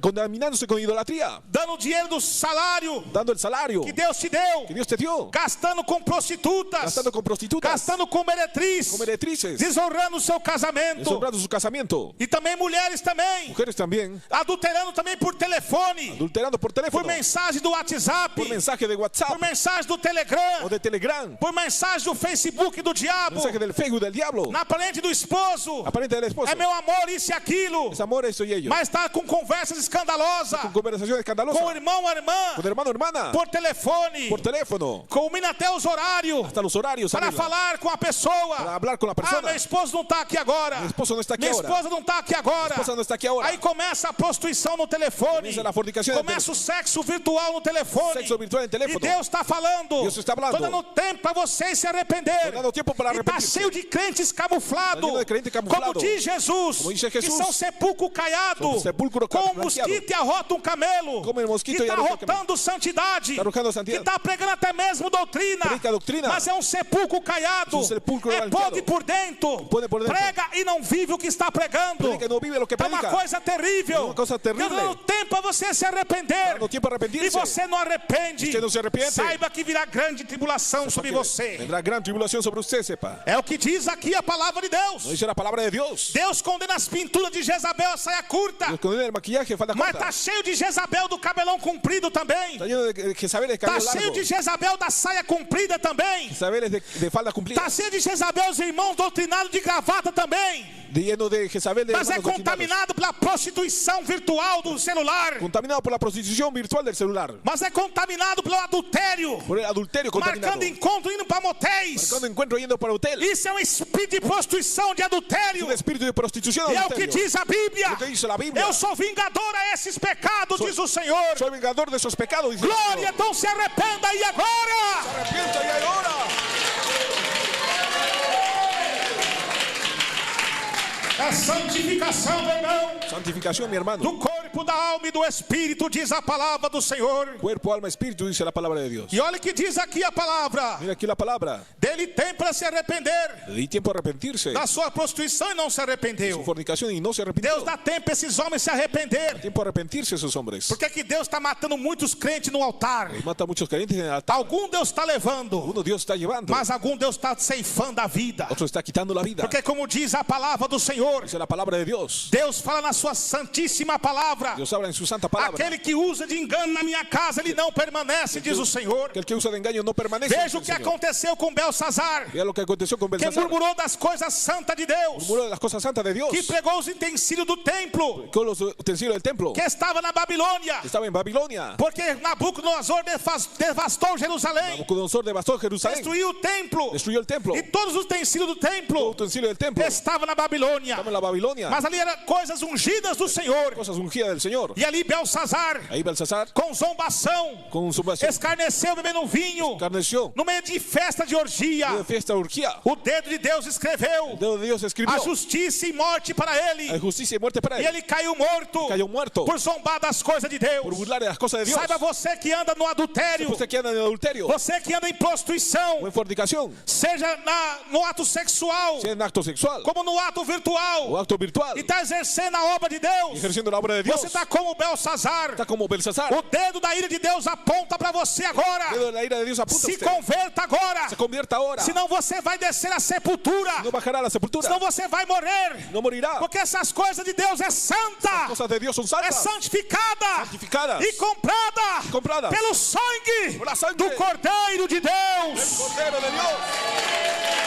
Contaminándose con idolatría. Dando o dinheiro do salário Dando el salario que Deus te deu. que Dios te dio. Gastando com prostitutas. Gastando con prostitutas. Gastando com meretriz. Con meretrices. Desonrando o seu casamento. Deshonrando su casamiento. E também mulheres também. Mujeres también. Adulterando também por telefone. Adulterando por Por teléfono. mensagem do WhatsApp. Por mensaje de WhatsApp. Por mensagem do Telegram. O de Telegram. Por mensagem do Facebook do diabo. Mensaje del Facebook del diablo. Na aparente do esposo. Aparente del esposo. É meu amor, isso e aquilo. Es amor, esto y ello. Mas está com conversas escandalosas. Con conversación escandalosa. Com o irmão ou a irmã. Con hermano, hermana. Por telefone. Por teléfono. Combina até os horários. Hasta los horarios. Para arregla. falar com a pessoa. Para hablar con la Ah, persona. meu esposo não está aqui agora. Mi esposo no está aquí Minha ahora. esposa não está aqui agora. Mi esposa no está aquí ahora. Aí começa a prostituição no telefone. Comienza la fornicación del Começa o sexo virtual no telefone. Sexo virtual en teléfono. E Deus está falando. Deus está falando. Tô dando tempo para vocês se arrepender. Tô dando tempo para E está arrepentir-se. cheio de crentes camuflados. Tá lleno de crente camuflado. Como diz Jesus. Como dice Que Jesús. são sepulcro caiado. São sepulcro Com blanqueado. mosquito e arrota um camelo. Como el mosquito que y está arrota un arrotando santidade. Está arrojando Que santidad. está pregando até mesmo doutrina. Predica doctrina. Mas é um sepulcro caiado. Es un sepulcro É blanqueado. podre por dentro. Podre por dentro. Prega e não vive o que está pregando. Predica y no vive lo que É uma predica. coisa terrível. É uma coisa terrível. Deus dando tempo para você se arrepender. Dando tiempo a E arrepentirse. você não arrepende. Usted no se arrepiente. Saiba que virá grande tribulação sobre você. Vendrá gran tribulación sobre usted, sepa. É o que diz aqui a palavra de Deus. No dice la palabra de Dios. Deus condena as pinturas de Jezabel a saia curta. Dios condena el maquillaje, falda Mas corta. está cheio de Jezabel do cabelão comprido também. Está lleno de Jezabel de Está cabello cheio largo. de Jezabel da saia comprida também. Jezabel de falda cumplida. Está cheio de Jezabel os irmãos doutrinados de gravata também. Lleno de Jezabel de Mas é hermanos doctrinados. contaminado pela prostituição virtual do celular. Contaminado por la prostitución virtual del celular. Mas é contaminado pelo adultério. Por el adulterio contaminado. Marcando encontro indo para motéis. Marcando encuentro yendo para hotel. Isso é um espírito de prostituição, de adultério. Un espíritu de prostitución. E é o que adulterio. diz a Bíblia. Lo que dice la Biblia. Eu sou vingador a esses pecados, diz o Senhor. Soy vengador de esos pecados. Dice el Glória, Señor. então se arrependa aí agora. Arrepienta y ahora. A santificação, meu irmão, Santificación, mi hermano. do corpo corpo, da alma e do espírito, diz a palavra do Senhor. Cuerpo, alma, espíritu, dice la palabra de Dios. E olha que diz aqui a palavra. Mira aquí la palabra. Dele tem para se arrepender Le di tiempo a arrepentirse da sua prostituição e não se de su arrependeu. fornicación y no se arrepintió. Deus dá tempo para esses homens se arrepender. Tiempo a arrepentirse esos hombres. Por que que Deus está matando muitos crentes no altar? Él mata a muchos creyentes en el altar. Algum Deus está levando, Uno Dios está llevando, mas algum Deus está ceifando a vida. otro está quitando la vida. Porque como diz a palavra do Senhor, Dice la palabra de Dios. Deus fala na sua santíssima palavra: Dios habla en su santa palabra. aquele que usa de engano na minha casa, ele não permanece, diz o Senhor. Que el que usa de engaño no permanece. Veja dice o el que Señor. aconteceu com Belsazar, Vea lo que aconteció con que Belsasar. murmurou das coisas santas de Deus, Murmuró de las cosas santas de Dios. que pregou os utensílios do templo, Con los utensilios del templo. que estava na Babilônia, Estaba en Babilonia. porque Nabucodonosor devastou Jerusalém, Nabucodonosor devastó Jerusalén. destruiu o templo, Destruyó el templo. e todos os utensílios do Todo templo utensilio del templo. estavam na Babilônia. Estaba en la Babilonia. Mas ali eram coisas ungidas do Senhor. Cosas ungidas del Señor. E ali Belsazar, Ahí Belsasar, com zombação, con su pasión, escarneceu bebendo vinho, escarneció. no meio de festa de orgia. De fiesta urgía. O dedo de Deus escreveu El dedo de Dios escribió. a justiça e morte para ele. Hay justicia y muerte para E él. ele caiu morto Cayó muerto por zombar das coisas de Deus. por burlar de las cosas de Dios. Saiba você que anda no adultério, Usted que anda en adulterio você que anda em prostituição, o en fornicación, seja no ato sexual, sea en acto sexual como no ato o virtual, acto virtual, e está exercendo a obra de Deus, ejerciendo la obra de Dios. você está como Belsazar. Está como Belsasar. O dedo da ira de Deus aponta para você agora. El dedo de la ira de Dios apunta a Se usted. converta agora. Se convierta ahora. Senão você vai descer à sepultura. No bajará a la sepultura. Senão você vai morrer. No morirá. Porque essas coisas de Deus é santa, Cosas de Dios son é santas, santificada santificadas e comprada compradas pelo sangue por la sangre do Cordeiro de del Deus. Cordero de Dios.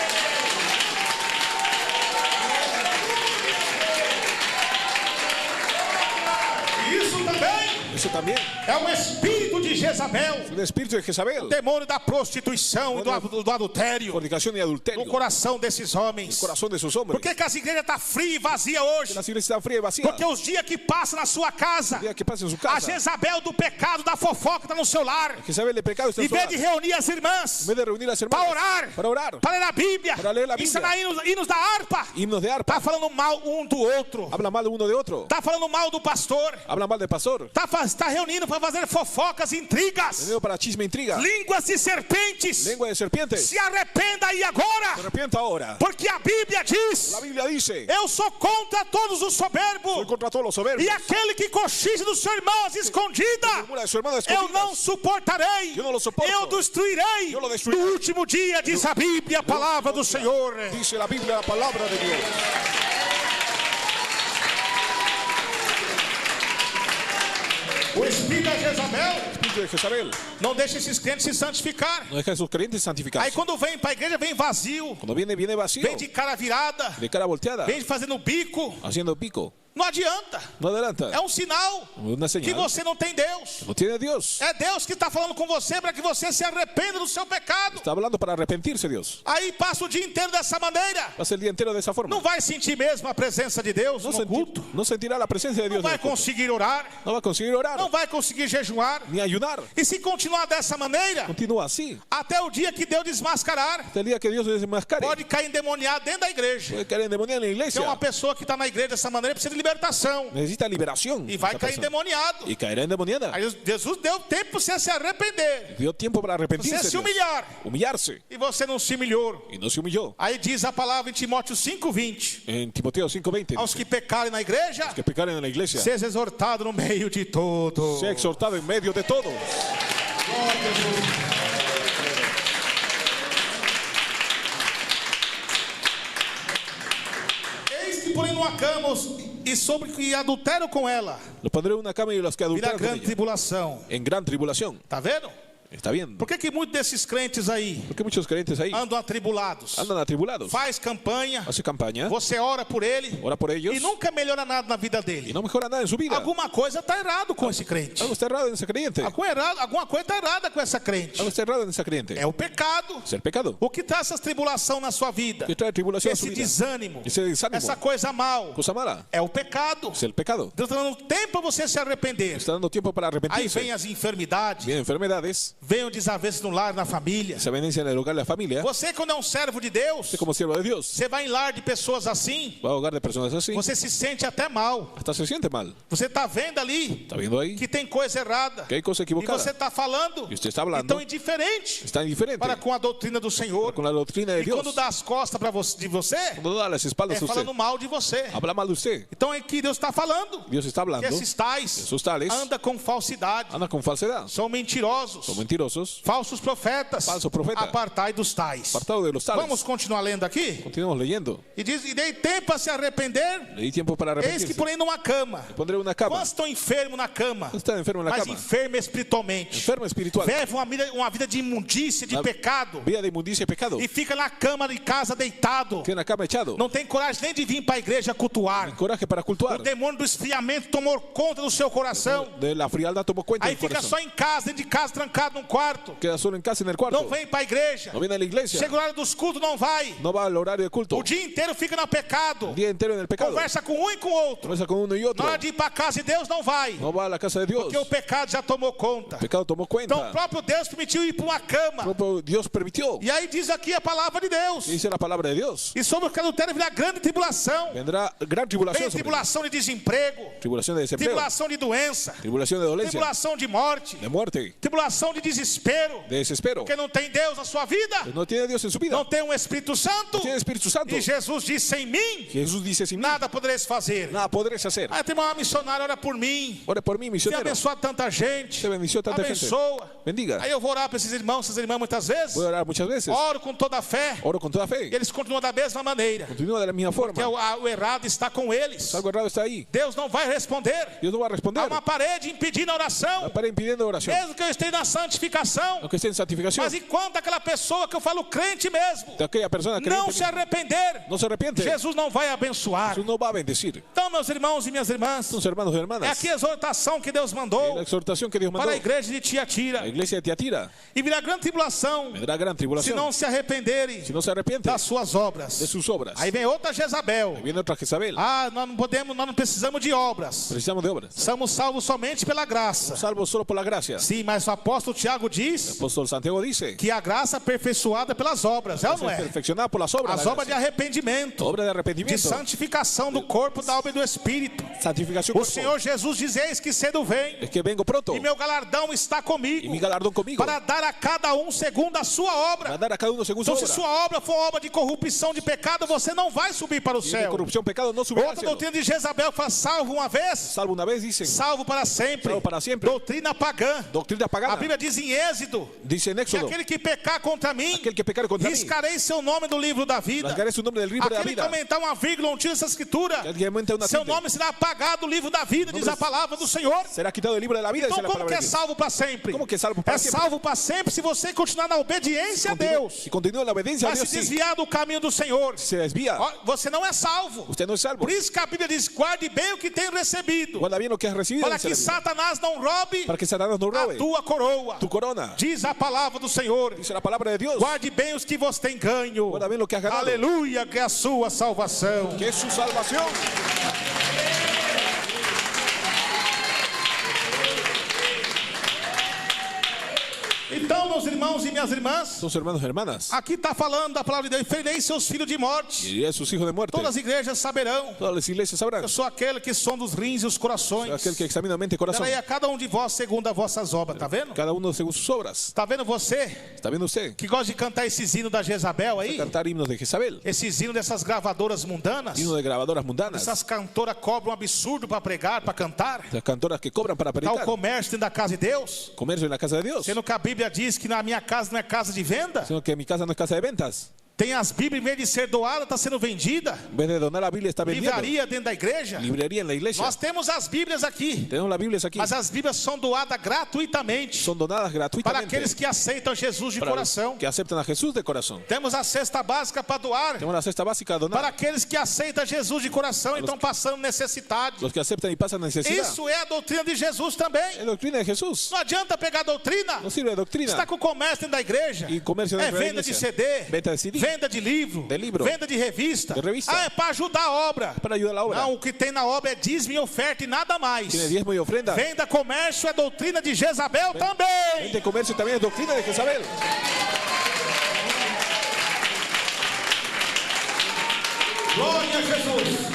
Isso também Eso también. é um espírito de Jezabel, El espíritu de Jezabel, demônio da prostituição e do adultério fornicación y adulterio, no coração desses homens. corazón de sus hombres. Por que que as igrejas estão frias e vazias hoje? La iglesia está fría y vacía. Porque os dias que passam na sua casa, El día que pase en su a casa, Jezabel do pecado, da fofoca está no seu lar. Jezabel de pecado está Em en su vez hogar. de reunir as irmãs En vez de reunir a las para hermanas orar, para ler a Bíblia, para ler a Bíblia, ensinar hinos da harpa, himnos de arpa, está falando mal um do outro, habla mal de uno de otro, está falando mal do pastor, habla mal del pastor, está reunindo para fazer fofocas e intrigas, venido para chisme e intriga, línguas de serpentes. lengua de serpientes. Se arrependa aí agora, Se arrepienta ahora. porque a Bíblia diz: La Biblia dice: eu sou contra todos os soy soberbos, contra todos los soberbios. e aquele que cochicha do seu irmão às escondidas, Murmura de su hermano eu escondidas. não suportarei, Eu não lo suporto. eu destruirei Eu lo no destruirei. último dia, diz a Bíblia, a palavra do Senhor. Dice la Biblia, la palabra de Dios. O espírito da Jezabel Espíritu de Jezabel não deixa esses crentes se santificar. no deja a sus creyentes santificados. Aí quando vem para a igreja, vem vazio, Cuando viene, viene vacío, vem de cara virada, de cara volteada, vem fazendo bico. haciendo pico. Não adianta. No adelanta. É um sinal Una que señal. você não tem Deus. No tiene Dios. É Deus que está falando com você para que você se arrependa do seu pecado. Está hablando para arrepentirse Dios. Aí passa o dia inteiro dessa maneira. Pasa el día entero de esa forma. Não vai sentir mesmo a presença de Deus no culto. No sentirá la presencia de Não Dios. en vai el culto. conseguir orar. No va a conseguir orar, Não vai conseguir jejuar. ni ayunar. E se continuar dessa maneira, Continúa así. até o dia que Deus desmascarar, Hasta el día que Dios desmascare. pode cair endemoniado dentro da igreja. Puede caer endemoniado en la Se é iglesia. uma pessoa que está na igreja dessa maneira, precisa de libertação. Necesita liberación. E vai esa cair persona. endemoniado. Y caerá endemoniada. Aí Jesus deu tempo para você se arrepender. Dio tiempo para Você arrepentirse. se Dios. humilhar. Humillarse. E você não se humilhou. Y no se humilló. Aí diz a palavra em Timóteo 5:20. En Timoteo 5:20. Aos que pecarem na igreja, Que pecaren en la iglesia. seja exortado no meio de todos. Sea exhortado en medio de todos. Eis que porém numa cama e sobre que adulteram com ela, Los pondré en una cama y los que virá adulteran con grande ella. tribulação. En gran tribulación. Tá vendo? Está bien. Por que muitos desses crentes aí Porque muchos creyentes ahí andam atribulados? andan atribulados. Faz campanha, Hace campaña. você ora por ele Ora por ellos. e nunca melhora nada na vida Y dele. no mejora nada en su vida. Alguma coisa está errado com esse crente. Algo está errado en ese creyente. Alguma coisa está errada com essa crente. Algo está errado en esa creyente. É o pecado. Es el pecado. O que traz essa tribulação na sua vida? Que trae tribulación a su Esse vida. desânimo, Ese desánimo. essa coisa mal, Cosa mala. é o pecado. Es el pecado. Deus está dando tempo para você se arrepender. Está dando tiempo para Aí arrepentirse. vem as enfermidades, Vienen enfermedades. Venham desavenças no lar, na família. desavenencia en el hogar de la familia. Você, quando é um servo de Deus, Usted como siervo de Dios você vai em lar de pessoas assim, va a hogar de personas así, você se sente até mal. hasta se siente mal. Você está vendo ali Está viendo ahí que tem coisa errada. que hay cosa E equivocada. você está falando Y usted está hablando, então indiferente está indiferente para com a doutrina do Senhor. con la doctrina de E quando Dios. dá as costas para você, de você, Cuando da las espaldas é a usted, falando mal de você. habla mal de usted. Então é que Deus está falando. Dios está hablando. Que esses tais Esos tales anda com falsidade, andan con falsedad. são mentirosos, Son mentirosos. falsos profetas. Falso profeta. Apartai dos tais. Apartado de los tales. Vamos continuar lendo aqui? Continuamos leyendo. E diz: e dei tempo a se arrepender, Le di tiempo para eis que arrepentirse. porém numa cama. Pondré una cama. Quantos estão enfermos na cama? ¿Cuántos están enfermos en la Mas cama? enfermo espiritualmente. Enfermo espiritual. Vive uma vida de imundícia, de Una pecado. Vida de inmundicia y pecado. E fica na cama de casa deitado. Queda en la cama echado. Não tem coragem nem de vir para a igreja cultuar. Coraje para O cultuar. demônio do esfriamento tomou conta do seu coração. De la frialdad tomó cuenta Aí del fica corazón. só em casa, dentro de casa, trancado num quarto. Queda solo en casa en el cuarto. Não vem para a igreja. No viene a la iglesia. Chega o horário dos cultos, não vai. No va al horario de culto. O dia inteiro fica no pecado. El día entero en el pecado. Conversa com um e com o outro. Conversa con uno y otro. Na hora de ir para a casa de Deus, não vai. No va a la casa de Dios. Porque o pecado já tomou conta. El pecado tomó Então o cuenta. próprio Deus permitiu ir para uma cama. Propio Dios permitió. E aí diz aqui a palavra de Deus. Dice la palabra de Dios. E sobre o adultério virá grande tribulação. Vendrá gran Vem tribulación sobre él. tribulação de desemprego. Tribulación de desempleo. Tribulação de doença. Tribulación de dolencia. Tribulação de morte. De muerte. Tribulação de desespero. De desespero. Porque não tem Deus na sua vida. No tiene Dios en su vida. Não tem um Espírito Santo. No tiene Espíritu Santo. E Jesus disse: sem mim, Jesús dice sin mí nada podereis fazer. nada podréis hacer. Ah, tem uma missionária, ora por mim. Ore por mí, Você misionero. abençoa tanta gente. Você abençoa tanta gente. Abençoa. Bendiga. Aí eu vou orar para esses irmãos, essas irmãs muitas vezes. Voy a orar muchas veces. Oro com toda a fé. Oro con toda fe. E eles continuam da mesma maneira. Continúa de la misma forma. Porque o errado está com eles. Algo errado está ahí. Deus não vai responder. Dios no va a Há responder. uma parede impedindo a oração. Para impidiendo oración. Mesmo que eu esteja na santificação. Aunque esté en santificación. Mas enquanto aquela pessoa que eu falo crente mesmo De aquella persona que não se arrepender, no se arrepiente. Jesus não vai abençoar. Jesús no va a bendecir. Então, meus irmãos e minhas irmãs, Sus hermanos y é hermanas. aqui a exortação que Deus mandou La exhortación que Dios mandó. para a igreja de Tiatira. La iglesia de Tiatira. E virá grande tribulação Vendrá gran se tribulación. não se arrependerem Si no se arrepiente das suas obras. de sus obras. Aí vem outra Jezabel. Viene otra Jezabel. Ah, nós não precisamos de obras. Precisamos de obras. Somos salvos somente pela graça. Salvo solo por la gracia. Sim, mas o apóstolo Tiago El diz apóstol Santiago dice. que a graça é aperfeiçoada pelas obras, é ou não Es é? perfeccionada por las obras. As la obras de gracia. arrependimento, Obra de de arrepentimiento. santificação do corpo, da alma e do espírito. Santificación. O Cuerpo. Senhor Jesus diz: eis que cedo vem, Es que vengo pronto. e meu galardão está Y comigo, mi galardón conmigo. para dar a cada um segundo a sua Para obra. dar a cada uno según su Então, se obra. sua obra for obra de corrupção, de pecado, você não vai subir para o Y de céu. corrupción, pecado, no subirá al Outra cielo. doutrina de Jezabel fala: salvo uma vez, Salvo una vez, dicen. salvo para sempre. Salvo para siempre. Doutrina pagã. Doctrina A pagana. Bíblia diz em Êxodo Dice en que Éxodo. aquele que pecar contra mim, Aquel que pecar contra mí. riscarei seu nome do livro da vida. Rasgaré su nombre del libro de la Aquele que vida. aumentar uma vírgula, um tiro dessa escritura, Que alguien aumente una seu tilde. nome será apagado do livro da vida, diz a palavra do Senhor. Será quitado del libro de la vida. Então, dice la como palabra que é de Dios. salvo para sempre? Como que é salvo para É sempre? salvo para sempre se você continuar na obediência a Deus. Si continúa la obediencia a Vai se Dios, sí. desviar do caminho do Senhor. Se desvía. Ó, você não é salvo. Usted no es salvo. Por isso que a Bíblia diz: guarde bem o que tem recebido, Guarda bien lo que has recibido. para dice que la Biblia. Satanás não roube Para que Satanás no a robe tua coroa. tu corona. Diz a palavra do Senhor. Dice la palabra de Dios. Guarde bem os que você tem ganho. Guarda bien lo que has ganado. Aleluia, que é a sua salvação. Que es su salvación. Então, meus irmãos e minhas irmãs, Sus hermanos y hermanas. aqui está falando da palavra de Deus: ferei seus filhos de morte. Y a sus hijos de muerte. Todas as igrejas saberão. Todas las iglesias sabrán. Eu sou aquele que sonda os rins e os corações. Aquel que examina mente y corazón. Darei a cada um de vós segundo as vossas obras. Tá vendo? Cada uno según sus obras. Tá vendo você ¿Está viendo usted? que gosta de cantar esses hinos da Jezabel aí? Cantar himnos de Jezabel. Esses hinos dessas gravadoras mundanas? Himnos de grabadoras mundanas. Essas cantoras cobram um absurdo para pregar, para cantar? Las cantoras que cobran para Tá o predicar. comércio dentro da casa de Deus? Comercio en la casa de Dios. Sendo que a Bíblia diz que na minha casa não é casa de venda? Sino que mi casa no es casa de ventas. Tem as Bíblias, em vez de ser doada, está sendo vendida. En vez de donar la Biblia, está vendiendo. Livraria dentro da igreja. Librería en la iglesia. Nós temos as Bíblias aqui, Tenemos las Biblias aquí. mas as Bíblias são doadas gratuitamente Son donadas para gratuitamente. aqueles que aceitam Jesus de para los coração. que aceptan a Jesús de corazón. Temos a cesta básica para doar Tenemos la cesta básica a donar. para aqueles que aceitam Jesus de coração e estão passando necessidade. Los que aceptan y pasan necesidad. Isso é a doutrina de Jesus também. Es doctrina de Jesús. Não adianta pegar a doutrina. No sirve de doctrina. Está com o comércio dentro da igreja. Y comercio É dentro de la venda de iglesia. CD, Venta de CD. venda de livro, venda de revista. Ah, é para ajudar a obra. Para ayudar a obra. Não, o que tem na obra é dízimo e oferta e nada mais. Tiene diezmo y ofrenda. Venda, comércio é doutrina de Jezabel também. Vende comercio también es doctrina de Jezabel. Glória a Jesus.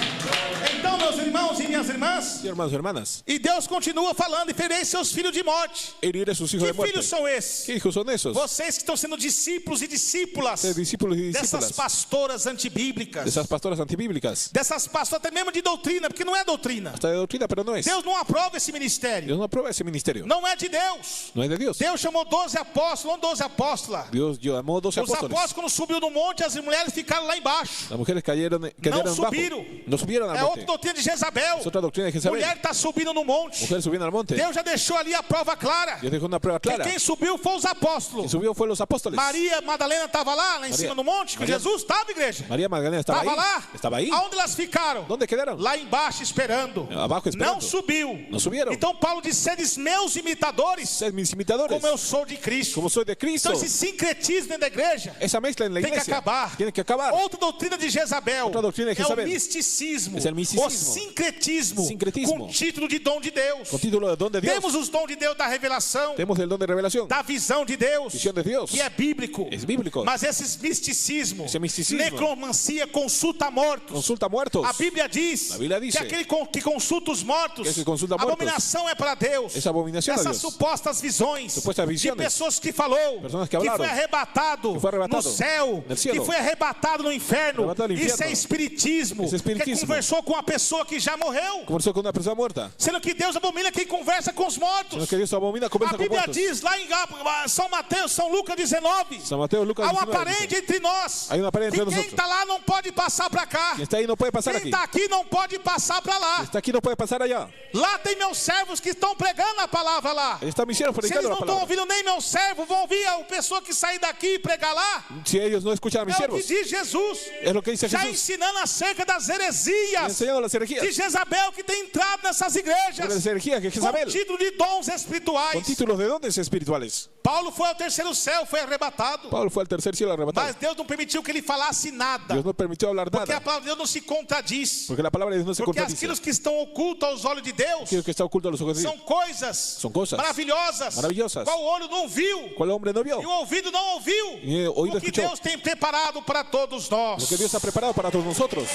Então, meus irmãos e minhas irmãs, Sí, hermanos y hermanas. e Deus continua falando, e fereis seus filhos de morte. Heriré sus hijos Que de muerte. filhos são esses? ¿Qué hijos son esos? Vocês que estão sendo discípulos e discípulas De discípulos y dessas discípulas. pastoras antibíblicas, De esas pastoras antibíblicas. dessas pastoras até mesmo de doutrina, porque não é doutrina. Hasta de doctrina, pero no es. Deus não aprova esse ministério. Dios no aprueba ese ministerio. Não é de Deus. No es de Dios. Deus chamou 12 apóstolos, não 12 apóstolas. Dios llamó 12 Os apóstoles. apóstolos, quando subiu no monte, as mulheres ficaram lá embaixo. Las mujeres quedaron bajo. subiram. No subieron al É outra monte. doutrina de Jezabel. Es otra doctrina de Jezabel. Mulher está subindo no monte. Mujeres subieron al monte. Deus já deixou ali a prova clara. Dios dejó una prueba Que clara. quem subiu foi os Quien apóstolos. subió fue los apóstoles. Maria Madalena estava lá em cima do monte, com Maria- Jesus. Estava, igreja? María Magdalena estaba Estava ahí. lá. Estaba ahí. Aonde elas ficaram? ¿Dónde quedaron? Lá embaixo esperando. Abajo esperando. Não subiu. No subieron. Então Paulo diz: sedes meus imitadores, Sed mis imitadores. como eu sou de Cristo. Como soy de Cristo. Então esse sincretismo dentro da igreja Esa mezcla en la tem que iglesia acabar. tiene que acabar. Outra doutrina de Jezabel Outra doutrina de é o Jezabel. misticismo, É o misticismo. o sincretismo, Sincretismo. com título de dom de Deus. Con título de don de Dios. Temos os dons de Deus da revelação, Tenemos el don de revelación. da visão de Deus, Visión de Dios. que é bíblico. Es bíblico. Mas esses misticismos, Esse misticismo. necromancia, consulta mortos. Consulta muertos. A Bíblia diz, A Bíblia diz que aquele que consulta os mortos, que consulta mortos. abominação é para Deus. Es abominación a Essas Dios. supostas visões Supuestas de visiones. pessoas que falou, Personas que que hablaron. foi arrebatado, Que foi arrebatado no céu, no cielo. que foi arrebatado no inferno. Arrebatado no Isso infierno. é espiritismo. Isso é espiritismo. Que conversou com uma pessoa que já morreu. Conversó con una persona muerta. Sendo que Deus abomina quem conversa com os mortos. Sino que Dios abomina conversa A con Bíblia muertos. diz lá em São Mateus, São Lucas 19. San Mateo, Lucas Há uma 19 parede dice, entre nós. Hay una pared entre E quem nosotros. está lá não pode passar para cá. Quien está ahí no puede pasar Quem aquí. está aqui não pode passar para lá. Está aquí no puede pasar allá. Lá tem meus servos que estão pregando a palavra lá. Está mi siervo Se eles predicando não la estão palabra. ouvindo nem meu servo, vão ouvir a pessoa que sair daqui e pregar lá. Si ellos no escuchan a mis É o que siervos, diz Jesus. es lo que dice Já Jesús. ensinando acerca das heresias Enseñando las de herejías. Jezabel que tem entrado nessas Sobre igrejas las herejías que com Jezabel. título de dons Con espirituais. títulos de dones espirituales. Paulo foi ao terceiro céu, foi arrebatado. Pablo fue al tercer cielo arrebatado. Mas Deus não permitiu que ele falasse nada. Dios no permitió hablar Porque a nada. palavra de Deus não se contradiz. Porque la palabra de Dios no se Porque contradice. aquilo que estão ocultos aos olhos de Deus Aquilo que está oculto a los ojos de são Dios. coisas Son cosas maravilhosas. maravillosas. Qual olho não viu ¿Cuál hombre no vio? e o ouvido não ouviu Y el oído o que escuchó. Deus tem preparado para todos nós. Lo que Dios ha preparado para todos nosotros.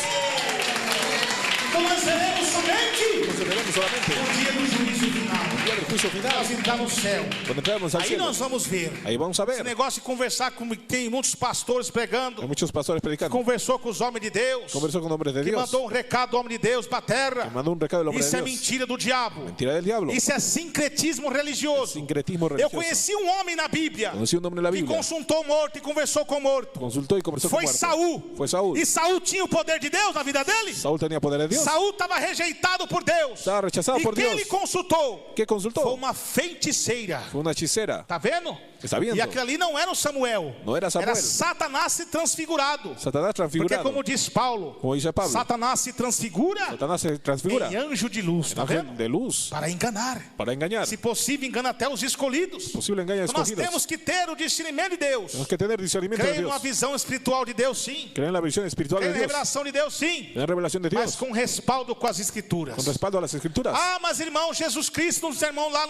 Então nós veremos somente Entonces veremos solamente o dia do juízo final. el día del juicio final. Nós entrar no céu. Cuando entremos al Aí cielo. nós vamos ver. Ahí vamos a Esse ver. negócio de conversar com tem muitos pastores pregando. Hay muchos pastores predicando. Conversou com os homens de Deus. Conversó con hombres de Que Dios. mandou um recado do homem de Deus para a terra. Mandó un recado del hombre Isso de é Dios. mentira do diabo. Mentira del diablo. Isso é sincretismo religioso. Sincretismo Eu religioso. conheci um homem na Bíblia Conocí un hombre en la que Biblia. consultou o morto e conversou com o morto. Consultó y conversó con Foi muertos. Saul. Fue Saúl. E Saul tinha o poder de Deus na vida dele? Saúl tenía poder de Dios. Saul estava rejeitado por Deus. Estaba rechazado E por quem Dios. ele consultou? ¿Qué Foi consultó? uma feiticeira. Fue una hechicera. Tá vendo? Está viendo. E aquele ali não era o Samuel. No era Samuel. Era Satanás se transfigurado. Satanás Porque transfigurado. como diz Paulo, Como dice Pablo. Satanás se transfigura Satanás se transfigura. em anjo de luz. Tá Ángel vendo? de luz. Para enganar. Para engañar. Se possível, engana até os escolhidos. Posible engaño a Então nós escogidos. temos que ter o discernimento de Deus. Tenemos que tener discernimiento de Creio numa Dios. visão espiritual de Deus, sim. Creer en la visión espiritual Creio de na Dios. revelação de Deus, sim. Tener revelación de Mas Dios. com respaldo com as escrituras. Con respaldo a las escrituras. Ah, mas irmão, Jesus Cristo, no sermão lá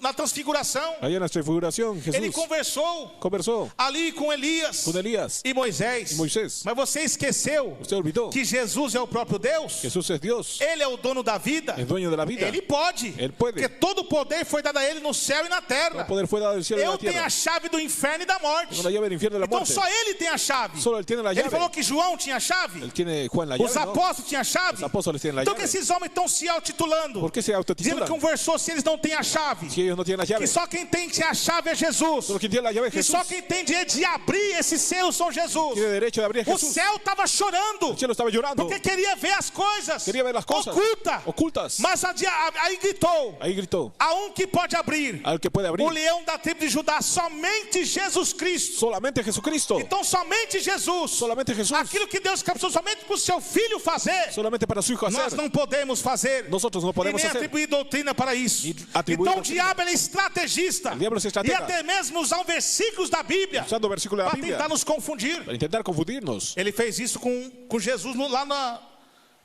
na transfiguração, Allá en la transfiguración, ele Jesús conversou conversó ali com Elias con Elías e Moisés. y Moisés. Mas você esqueceu Usted olvidó que Jesus é o próprio Deus? Jesús es Dios, Ele é o dono da vida. es dueño de la vida. Ele pode. Ele pode. Porque todo o poder foi dado a ele no céu e na terra. El poder fue dado del cielo y de Eu la tenho tierra. a chave do inferno e da morte. Tengo la llave del infierno y de la Então muerte. só ele tem a chave. Solo él tiene la Ele llave. falou que João tinha a chave. Él tiene Juan la llave, Os ¿no? apóstolos tinham a chave. Os apóstolos tienen la Então llave. que esses homens estão se autotitulando. ¿Por qué se Dizendo autotitulan? que conversou se eles não têm a chave. Si ellos no tienen la Que llave. só quem tem que ter a chave é Jesus. Solo quien tiene la llave es Que Jesús. só quem tem direito de abrir esse selo são Jesus. Tiene derecho de abrir O Jesús. céu estava chorando. El cielo estaba llorando. Porque queria ver as coisas. Quería ver las cosas Ocultas. ocultas. Mas aí gritou. Ahí gritó: A um que pode abrir. al que puede abrir, O leão da tribo de Judá, somente Jesus Cristo. solamente Jesucristo. Então somente Jesus. Solamente Jesús. Aquilo que Deus captou somente para o seu filho fazer. Solamente para su hijo Nós hacer. não podemos fazer. Nosotros no podemos e nem hacer. atribuir doutrina para isso. Ni atribuir Então o doutrina. diabo diabo ele é estrategista. El diablo es E estratega. até mesmo usar versículos da Bíblia Usando versículos da para Bíblia tentar nos confundir. para intentar confundirnos. Ele fez isso com Jesus lá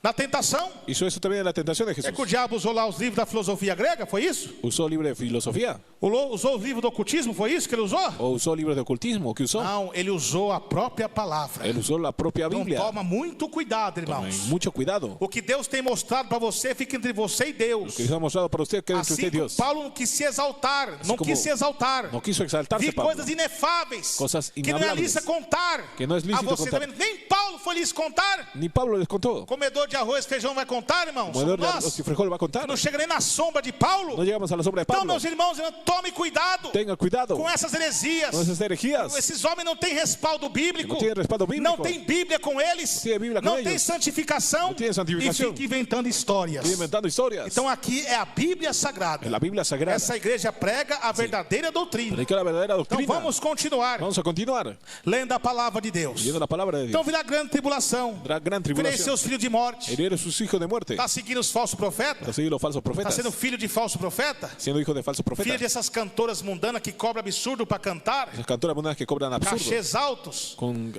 na tentação. Hizo eso también en la tentación de É que o Jesús. diabo usou lá os livros da filosofia grega, foi isso? ¿Usó libros de filosofía? Usou os livros do ocultismo, foi isso que ele usou? ¿O usó libros de ocultismo? ¿Qué usó? Não, ele usou a própria palavra. Él usó la propia Então Biblia. toma muito cuidado, Tomen irmãos. mucho cuidado. O que Deus tem mostrado para você fica entre você e Deus. Que Dios ha mostrado para usted que es entre Assim usted y como Dios. Paulo não quis se exaltar, não como quis se exaltar. No quiso exaltarse Vi Pablo. coisas inefáveis Coisas que não é inhablables. lícito contar. Que não é lícito a você contar. também. Nem Paulo foi lícito contar. Ni Pablo les contó. Comedor de arroz e feijão vai contar, irmãos? Comedor de Somos arroz nós. y frijol va a contar. Não chega nem na sombra de Paulo. No llegamos a la sombra de Então, Pablo. meus irmãos, tome cuidado Tenga cuidado com essas heresias. con esas herejías. Esses homens não têm respaldo bíblico. No tienen respaldo bíblico. Não tem Bíblia com eles. Tiene Biblia con Não tem ellos. santificação. No tiene santificación. E fica inventando histórias. Estoy inventando historias. Então aqui é a Bíblia Sagrada. En la Biblia sagrada. Essa igreja prega a verdadeira doutrina. Predica la verdadera Então doctrina. vamos continuar Vamos a continuar lendo a palavra de Deus. leyendo la palabra de Então Dios. virá grande tribulação. Habrá gran Virei tribulación. seus filhos de morte. Herir sus hijos de muerte. Está seguindo os falsos profetas? Para seguir los falsos Está profetas. sendo filho de falso profeta? Siendo hijo de falsos Filho profetas. dessas cantoras mundanas que cobram absurdo para cantar? Las cantoras mundanas que cobran absurdo. Cachês altos? Con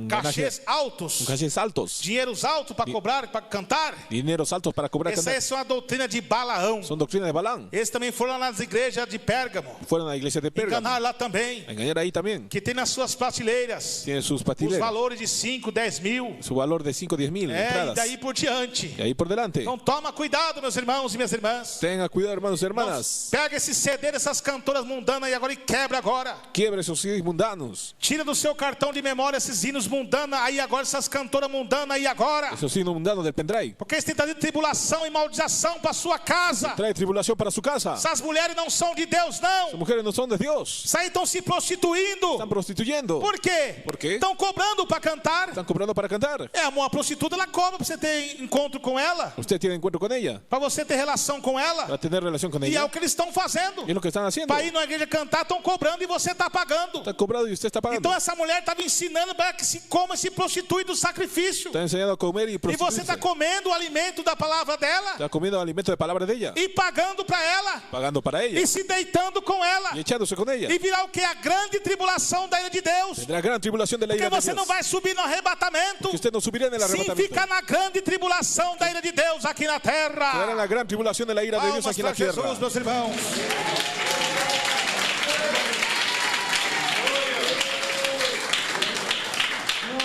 Cachês ganancias, altos? con cachés altos. Dinheiros altos para cobrar, para cantar? Dineros altos para cobrar Essa cantar. é uma doutrina de Balaão. Son doctrinas de Balaam. Eles também foram lá nas igrejas de Pérgamo. Fueron a la iglesia de Pérgamo. Enganar lá também. A engañar ahí también. Que tem nas suas prateleiras Tiene sus os patileras. valores de 5, 10 mil. Su valor de 5 o 10 mil E entradas. daí por diante. Y ahí por delante. Então toma cuidado, meus irmãos e minhas irmãs. Tenga cuidado, hermanos y Não hermanas. pega esse CD dessas cantoras mundanas aí agora e quebra agora. Quiebre esos CDs mundanos. Tira do seu cartão de memória esses hinos mundanos aí agora, essas cantoras mundanas aí agora. Esos signos mundanos del pendrive. Porque eles têm trazido tribulação e maldição para sua casa. Trae tribulación para su casa. Essas mulheres não são de Deus, Las não. mujeres no son de Dios. Isso aí estão se prostituindo. Están prostituyendo. Por quê? Por quê? Estão cobrando para cantar. Están cobrando para cantar. É, uma prostituta, ela cobra para você ter encontro com ela, Usted tiene encuentro con ella. para você ter relação com ela. Para tener relación con E é ella. o que eles estão fazendo. Y es lo que están haciendo. Para ir na igreja cantar, estão cobrando e você está pagando. Está cobrado y usted está pagando. Então essa mulher estava ensinando para que se coma e se prostitui do sacrifício. Está enseñando a comer y E você prostituirse. está comendo o alimento da palavra dela Está comiendo alimento de palabra de ella. e pagando para ela Pagando para ella. e se deitando com ela. Y echándose con ella. E virá o que? A grande tribulação da ira de Deus. Tendrá gran tribulación de la Porque ira de você Dios. não vai subir no arrebatamento Que usted no subirá en el sem arrebatamiento. ficar na grande tribulação da ira de Deus aqui na Quedará en terra. la gran tribulación de la ira de Dios Palmas aquí en la para tierra. Jesus, meus irmãos.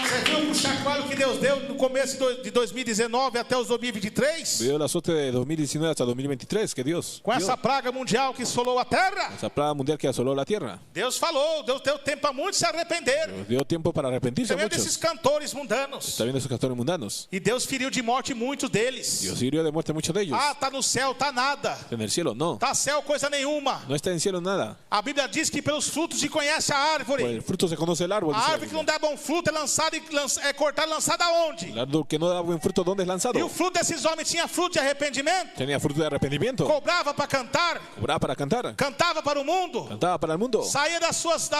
Você viu o chacoalho que Deus deu no começo de 2019 até os 2023? Vio el azote de 2019 hasta 2023 que Dios Com dio. essa praga mundial que assolou a terra? Esa plaga mundial que asoló la tierra. Deus falou, Deus deu tempo para muitos se arrepender. Nos dio tiempo para arrepentirse a Também desses muchos. cantores mundanos. Está viendo esos castores mundanos. E Deus feriu de morte muitos deles. Dios hirió de muerte a muchos de ellos. Ah, tá no céu, tá nada. En el cielo no. Tá céu coisa nenhuma. No está en el cielo nada. A Bíblia diz que pelos frutos se conhece a Por árvore. el fruto se conoce el árbol. A dice la árvore que não Biblia. dá bom fruto é lançada é cortada e lançada aonde? El árbol que no da buen fruto, ¿dónde es lanzado? E o fruto desses homens tinha fruto de arrependimento? Tenía fruto de arrepentimiento. Cobrava para cantar? Cobraba para cantar. Cantava para o mundo? Cantaba para el mundo. Saía das suas,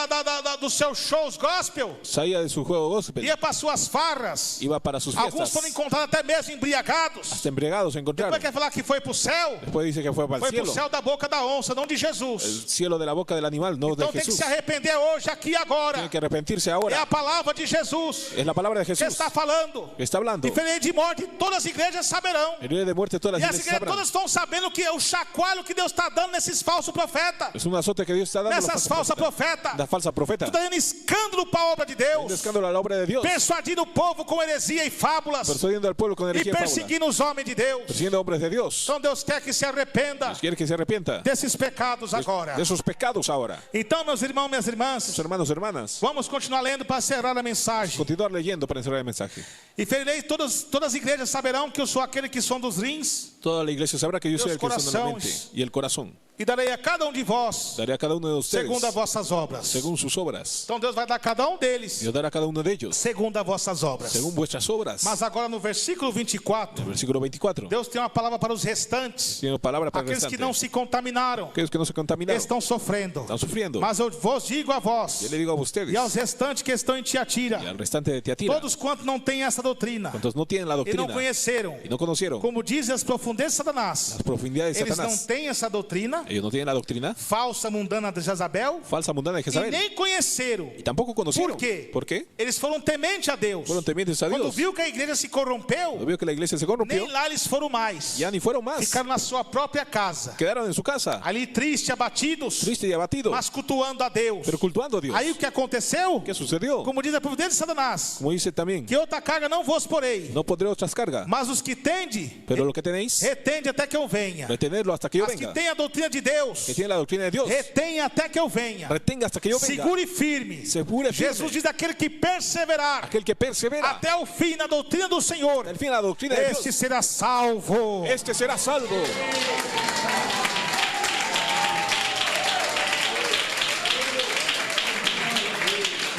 dos seus shows gospel? Salía de su juego gospel. Ia para suas farras? Iba para sus Alguns fiestas. foram encontrados até mesmo embriagados. Hasta embriagados se encontraron. Depois quer falar que foi para o céu? Después dice que fue para Foi el para o cielo. céu da boca da onça, não de El Jesus. cielo de la boca del animal, no Então de tem que Jesús. se arrepender hoje, aqui e agora. Tiene que arrepentirse É ahora. a palavra de Jesus Es la palabra de que Jesús está falando. que está hablando. Diferente de morte, todas as igrejas saberão. Herido de muerte todas E las as iglesias igrejas sabrán. todas estão sabendo que é o chacoalho que Deus está dando nesses falsos profetas. Es un azote que Dios está dando a los Nessas falsas profetas. La falsa profeta. Está dando escândalo para a obra de Un Deus. escándalo a la obra de Dios. Persuadindo o povo com heresia e fábulas. Persuadiendo al pueblo con E energía y fábula. perseguindo os homens de Deus. Persiguiendo hombres de Dios. Então Deus quer que se arrependa Dios quiere que se arrepienta desses pecados agora. de esos pecados ahora. Então, meus irmãos, minhas Sus irmãs, hermanos, hermanas. vamos continuar lendo para encerrar a mensagem. Continuar leyendo para encerrar el mensaje. E ferirei, todas as igrejas saberão que eu sou aquele que som dos rins, Toda la iglesia sabrá que yo soy Los el que son de la mente corazones. y el corazón. e darei a cada um de vós Daré a cada uno de ustedes segundo as vossas obras. según sus obras. Então Deus vai dar a cada um deles Dios dará a cada uno de ellos segundo as vossas obras. según vuestras obras. Mas agora no versículo 24, Versículo 24. Deus tem uma palavra para os restantes, Tiene palabra para el aqueles que restante. não se contaminaram, Aquellos que no se contaminaron. estão sofrendo. Están sufriendo. Mas eu vos digo a vós Yo le digo a ustedes e aos restantes que estão em Tiatira, y al restante de Tiatira, todos quantos não têm essa doutrina cuantos no tienen la e não doctrina conheceram, y no conocieron como dizem as profundezas de Satanás, las profundidades de eles não Satanás, têm essa doutrina, Ellos no tienen la doctrina falsa mundana de Jezabel, falsa mundana de e Jezabel. nem conheceram. Y tampoco conocieron. Por quê? ¿Por qué? Eles foram tementes a Deus. Fueron temientes a Quando Dios. viu que a igreja se Cuando corrompeu, vio que la iglesia se corrompió, nem lá eles foram mais. ya ni fueron más. Ficaram na sua própria casa, Quedaron en su casa, ali tristes, abatidos, tristes y abatidos, mas cultuando a Deus. pero cultuando a Dios. Aí o que aconteceu? ¿Qué sucedió? Como diz a providência de Satanás, Como dice también, que outra carga não vos porei, no pondré otras cargas, mas os que tende, pero lo que tenéis, retende até que eu venha. retenerlo hasta que yo As que venga. têm a doutrina de Deus, Que tiene la doctrina de Dios, retém até que eu venha. retenga hasta que yo venga. Segure firme. Segure firme. Jesus diz: aquele que perseverar Aquel que persevera até o fim na doutrina do Senhor, al fin la doctrina de este Dios, será salvo. este será salvo.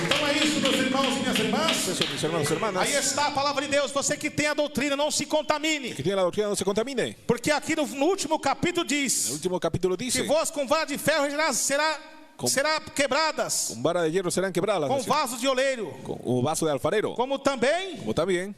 Então é isso, meus irmãos e minhas irmãs. Eso, mis hermanos y hermanas, Aí está a palavra de Deus. Você que tem a doutrina, não se contamine. que tiene la doctrina no se contamine. Porque aqui no último capítulo El diz último capítulo que dice, vós com vara de ferro será quebradas, con vara de hierro serán quebradas las com naciones, vasos de oleiro, con un vaso de alfarero, como também como también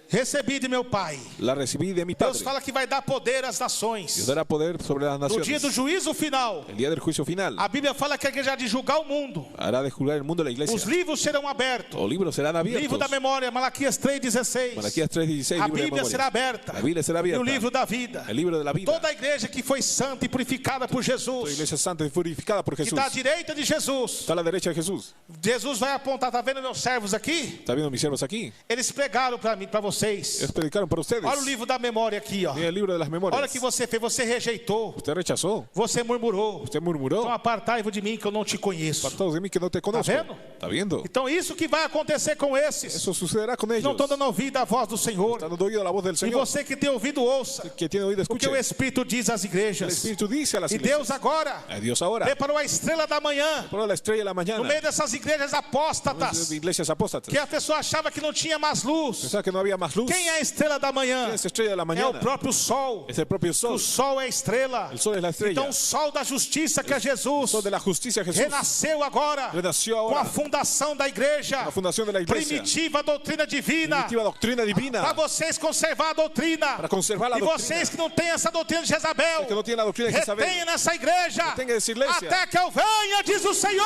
recebi de meu Pai. la recibí de mi Deus Padre. fala que vai dar poder às Dios nações. dará poder sobre las No dia naciones. do juízo final, El día del juicio final, a Bíblia fala que a igreja há de julgar o mundo. hará de juzgar el mundo la iglesia. Os livros serão abertos. Los libros serán Livro abiertos. da memória, Malaquias 3,16. Malaquías 3:16, A libro de Bíblia memorias. será aberta. La Biblia será E abierta. o livro da vida. El libro de la vida. Toda a igreja que foi santa e purificada por Toda Jesus, iglesia santa y purificada por que Jesús. está à direita de Jesus. Está a la derecha de Jesús. Jesus vai apontar, tá vendo meus servos aqui? ¿Está viendo mis siervos aquí? Eles pregaram para mim, para vocês. Ellos predicaron por ustedes. Olha o livro da memória aqui, ó. Tiene el libro de las Olha o memorias. que você fez, você rejeitou, Usted rechazó. você murmurou. Usted Então murmuró. apartai-vos de mim que eu não te conheço. Apartados de mí que no te conozco. vendo? ¿Está viendo? Então isso que vai acontecer com esses. Eso sucederá con Não ellos. estão dando ouvido à voz do Senhor. Están dando oído a la voz del E Señor. você que tem ouvido, ouça Que tiene oído, o que escuche. o Espírito diz às El igrejas. Espíritu dice a las E iglesias. Deus agora A Dios ahora. preparou a estrela da manhã Por la estrella de la no mañana. meio dessas igrejas apóstatas, Iglesias apóstatas. que a pessoa achava que não tinha mais luz. Pensaba que no había más luz. Quem é a estrela da manhã? ¿Quién es estrella de la É o mañana? próprio sol. Es el propio sol. O sol é a estrela. El sol es la estrella. Então o sol da justiça que é El Jesus sol de la justicia Jesús. renasceu agora Renació com a ahora. fundação da igreja, La fundación de la iglesia. primitiva doutrina divina, Primitiva doctrina divina. para vocês conservar a doutrina. Para conservar la E doctrina. vocês que não têm essa doutrina de Jezabel, Que no tiene la doctrina de Jezabel. retenha nessa igreja Retenha essa igreja. até que eu venha, diz o Senhor.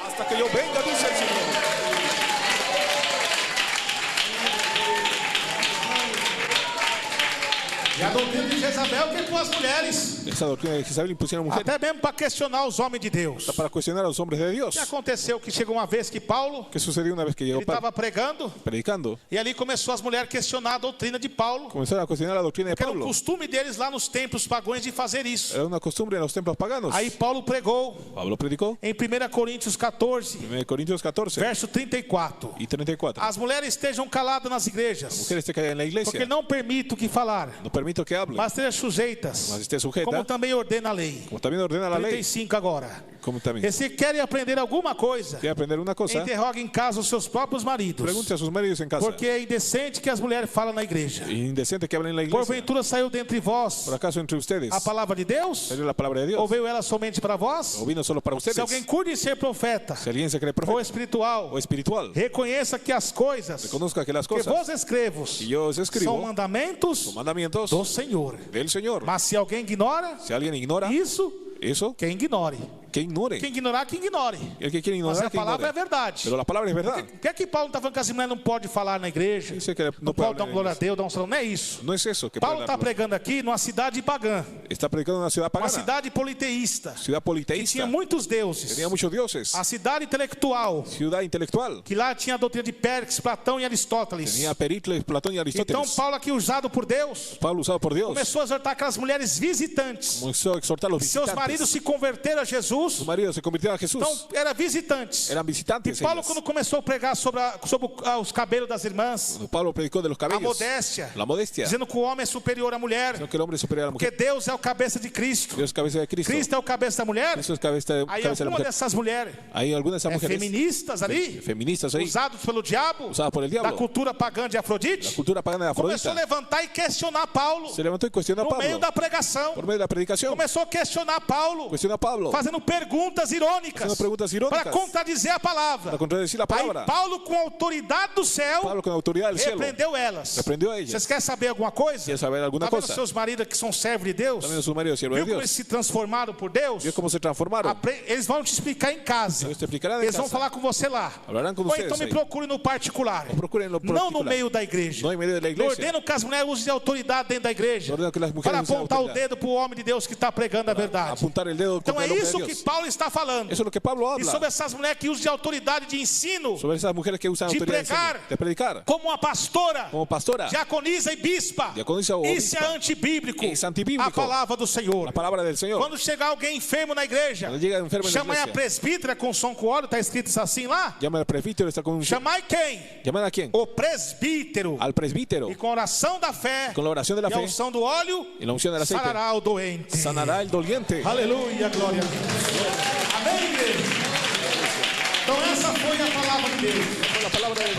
Hasta que yo venga, dice el Señor. E a doutrina de Jezabel que com as mulheres, Esa doctrina de Jezabel impusieron a mujeres até mesmo para questionar os homens de Deus. para cuestionar a los hombres de Dios. E aconteceu que chegou uma vez que Paulo, ¿Qué sucedió una vez que llegó ele estava pregando, predicando? e ali começou as mulheres a questionar a doutrina de Paulo, Comenzaron a cuestionar la doctrina de que era o Pablo. costume deles lá nos templos pagãos de fazer isso. Era una costumbre en los templos paganos. Aí Paulo pregou Pablo predicó em 1 Coríntios 14, 1 Corintios 14 verso 34. y 34. As mulheres estejam caladas nas igrejas, Mujeres te caen en la iglesia. porque não permito que falar, No permito que hablen. mas estejam sujeitas, Mas esté sujeta. como também ordena a lei. Como también ordena la ley. 35 agora. Como también. E se querem aprender alguma coisa, Quiere aprender una cosa. interrogue em casa os seus próprios maridos, Pregunte a sus maridos en casa. porque é indecente que as mulheres falam na igreja. Indecente que hablen en la iglesia. Porventura saiu dentre vós Por acaso entre ustedes a palavra de Deus? salió la palabra de Ou Dios. veio ela somente para vós? O vino solo para ustedes. Se alguém curte ser profeta Si alguien se cree ou profeta espiritual, o espiritual, reconheça que as coisas reconozca que las que cosas vos escrevo que yo os são escribo mandamentos son mandamientos do Senhor. del Señor. Mas se alguém ignora Si alguien ignora isso, eso, quem ignore. que ignore. Quem ignorar, que ignore. El que quiere Mas ignorar, a que palavra é ignore. verdade. Pero la palabra es verdad. Por que é que Paulo está falando que as mulheres não podem falar na igreja? Dice que Não no puede pode dar hablar en glória a inglés. Deus, dar um salão. Não é isso. No es eso que Paulo puede está hablar. pregando aqui numa cidade pagã, Está predicando en una ciudad uma pagana. cidade politeísta, Ciudad que politeísta. tinha muitos deuses. Tenía muchos dioses. A cidade intelectual, Ciudad intelectual. que lá tinha a doutrina de Péricles, Platão e Aristóteles. Tenía Pericles, Platón y Então Aristóteles. Paulo aqui usado por Deus, Pablo, usado por Dios, começou a exortar aquelas mulheres visitantes. comenzó a exhortar a los Seus visitantes. maridos se converteram a Jesus, Su marido se convirtió a Jesús. então eram visitantes. Eran E visitantes. Paulo, ellas. quando começou a pregar sobre os cabelos das irmãs, Cuando Pablo predicó de los a cabellos, modéstia, la modestia, dizendo que o homem é superior à mulher, sino que el hombre es superior a la porque mujer. Deus é o cabeça de Cristo. Dios es cabeza de Cristo. Cristo é o cabeça da mulher. Eso es cabeza de Aí la alguma mujer. dessas mulheres Hay algunas de esas mujeres feministas ali, feministas ahí, usados pelo diabo, usadas por el da diablo, cultura pagã de Afrodite, cultura pagana de começou a Afrodita, levantar e questionar Paulo se levantó y cuestionó a no meio Pablo da pregação. por medio de la predicación. Começou a questionar Paulo, Cuestionó a Pablo, fazendo perguntas irônicas, haciendo preguntas irónicas para contradizer a palavra. para contradecir la palabra. Aí Paulo, com a autoridade do céu, Pablo con autoridad del cielo repreendeu elas. reprendió a ellas. Vocês querem saber alguma coisa? ¿Quieren saber alguna Tá vendo cosa? seus maridos que são servos de Deus? También sus maridos siervos de Viu como eles Dios. se transformaram por Deus? ¿Vio cómo se transformaron? Eles vão te explicar em casa. Ellos te explicarán en Eles vão casa. falar com você lá. Hablarán con Ou ustedes então me ahí. procure no particular. O procurem no Não no particular. meio da igreja. No en medio de la Eu iglesia. ordeno que as mulheres usem autoridade dentro da igreja. Eu ordeno que as mulheres Para usem apontar o autoridade. dedo para o homem de Deus que está pregando a verdade. Apuntar el dedo Então contra é el hombre isso de que Dios. Paulo está falando. Eso es lo que Pablo E habla. sobre essas mulheres que usam de autoridade de ensino, Sobre esas mujeres que usan de autoridad pregar, de predicar. como a pastora, Como pastora. diaconisa e bispa. Diaconisa ou Isso é bispa. antibíblico. Isso é antibíblico. A palavra do Senhor. La palabra del Señor. Quando chegar alguém enfermo na igreja, Quando chega enfermo na chamai a igreja. presbítera com som com óleo, está escrito isso assim lá? Llama al presbítero. Está con... Chamai quem? ¿Llaman a quién? O presbítero. Al presbítero. E com a oração da fé, Con la oración de la e a fe unção do óleo, y la unción del aceite. sarará o doente. Sanará el doliente. Aleluia, glória a Deus. Amém, igreja? Então essa foi a palavra de Deus. La palabra de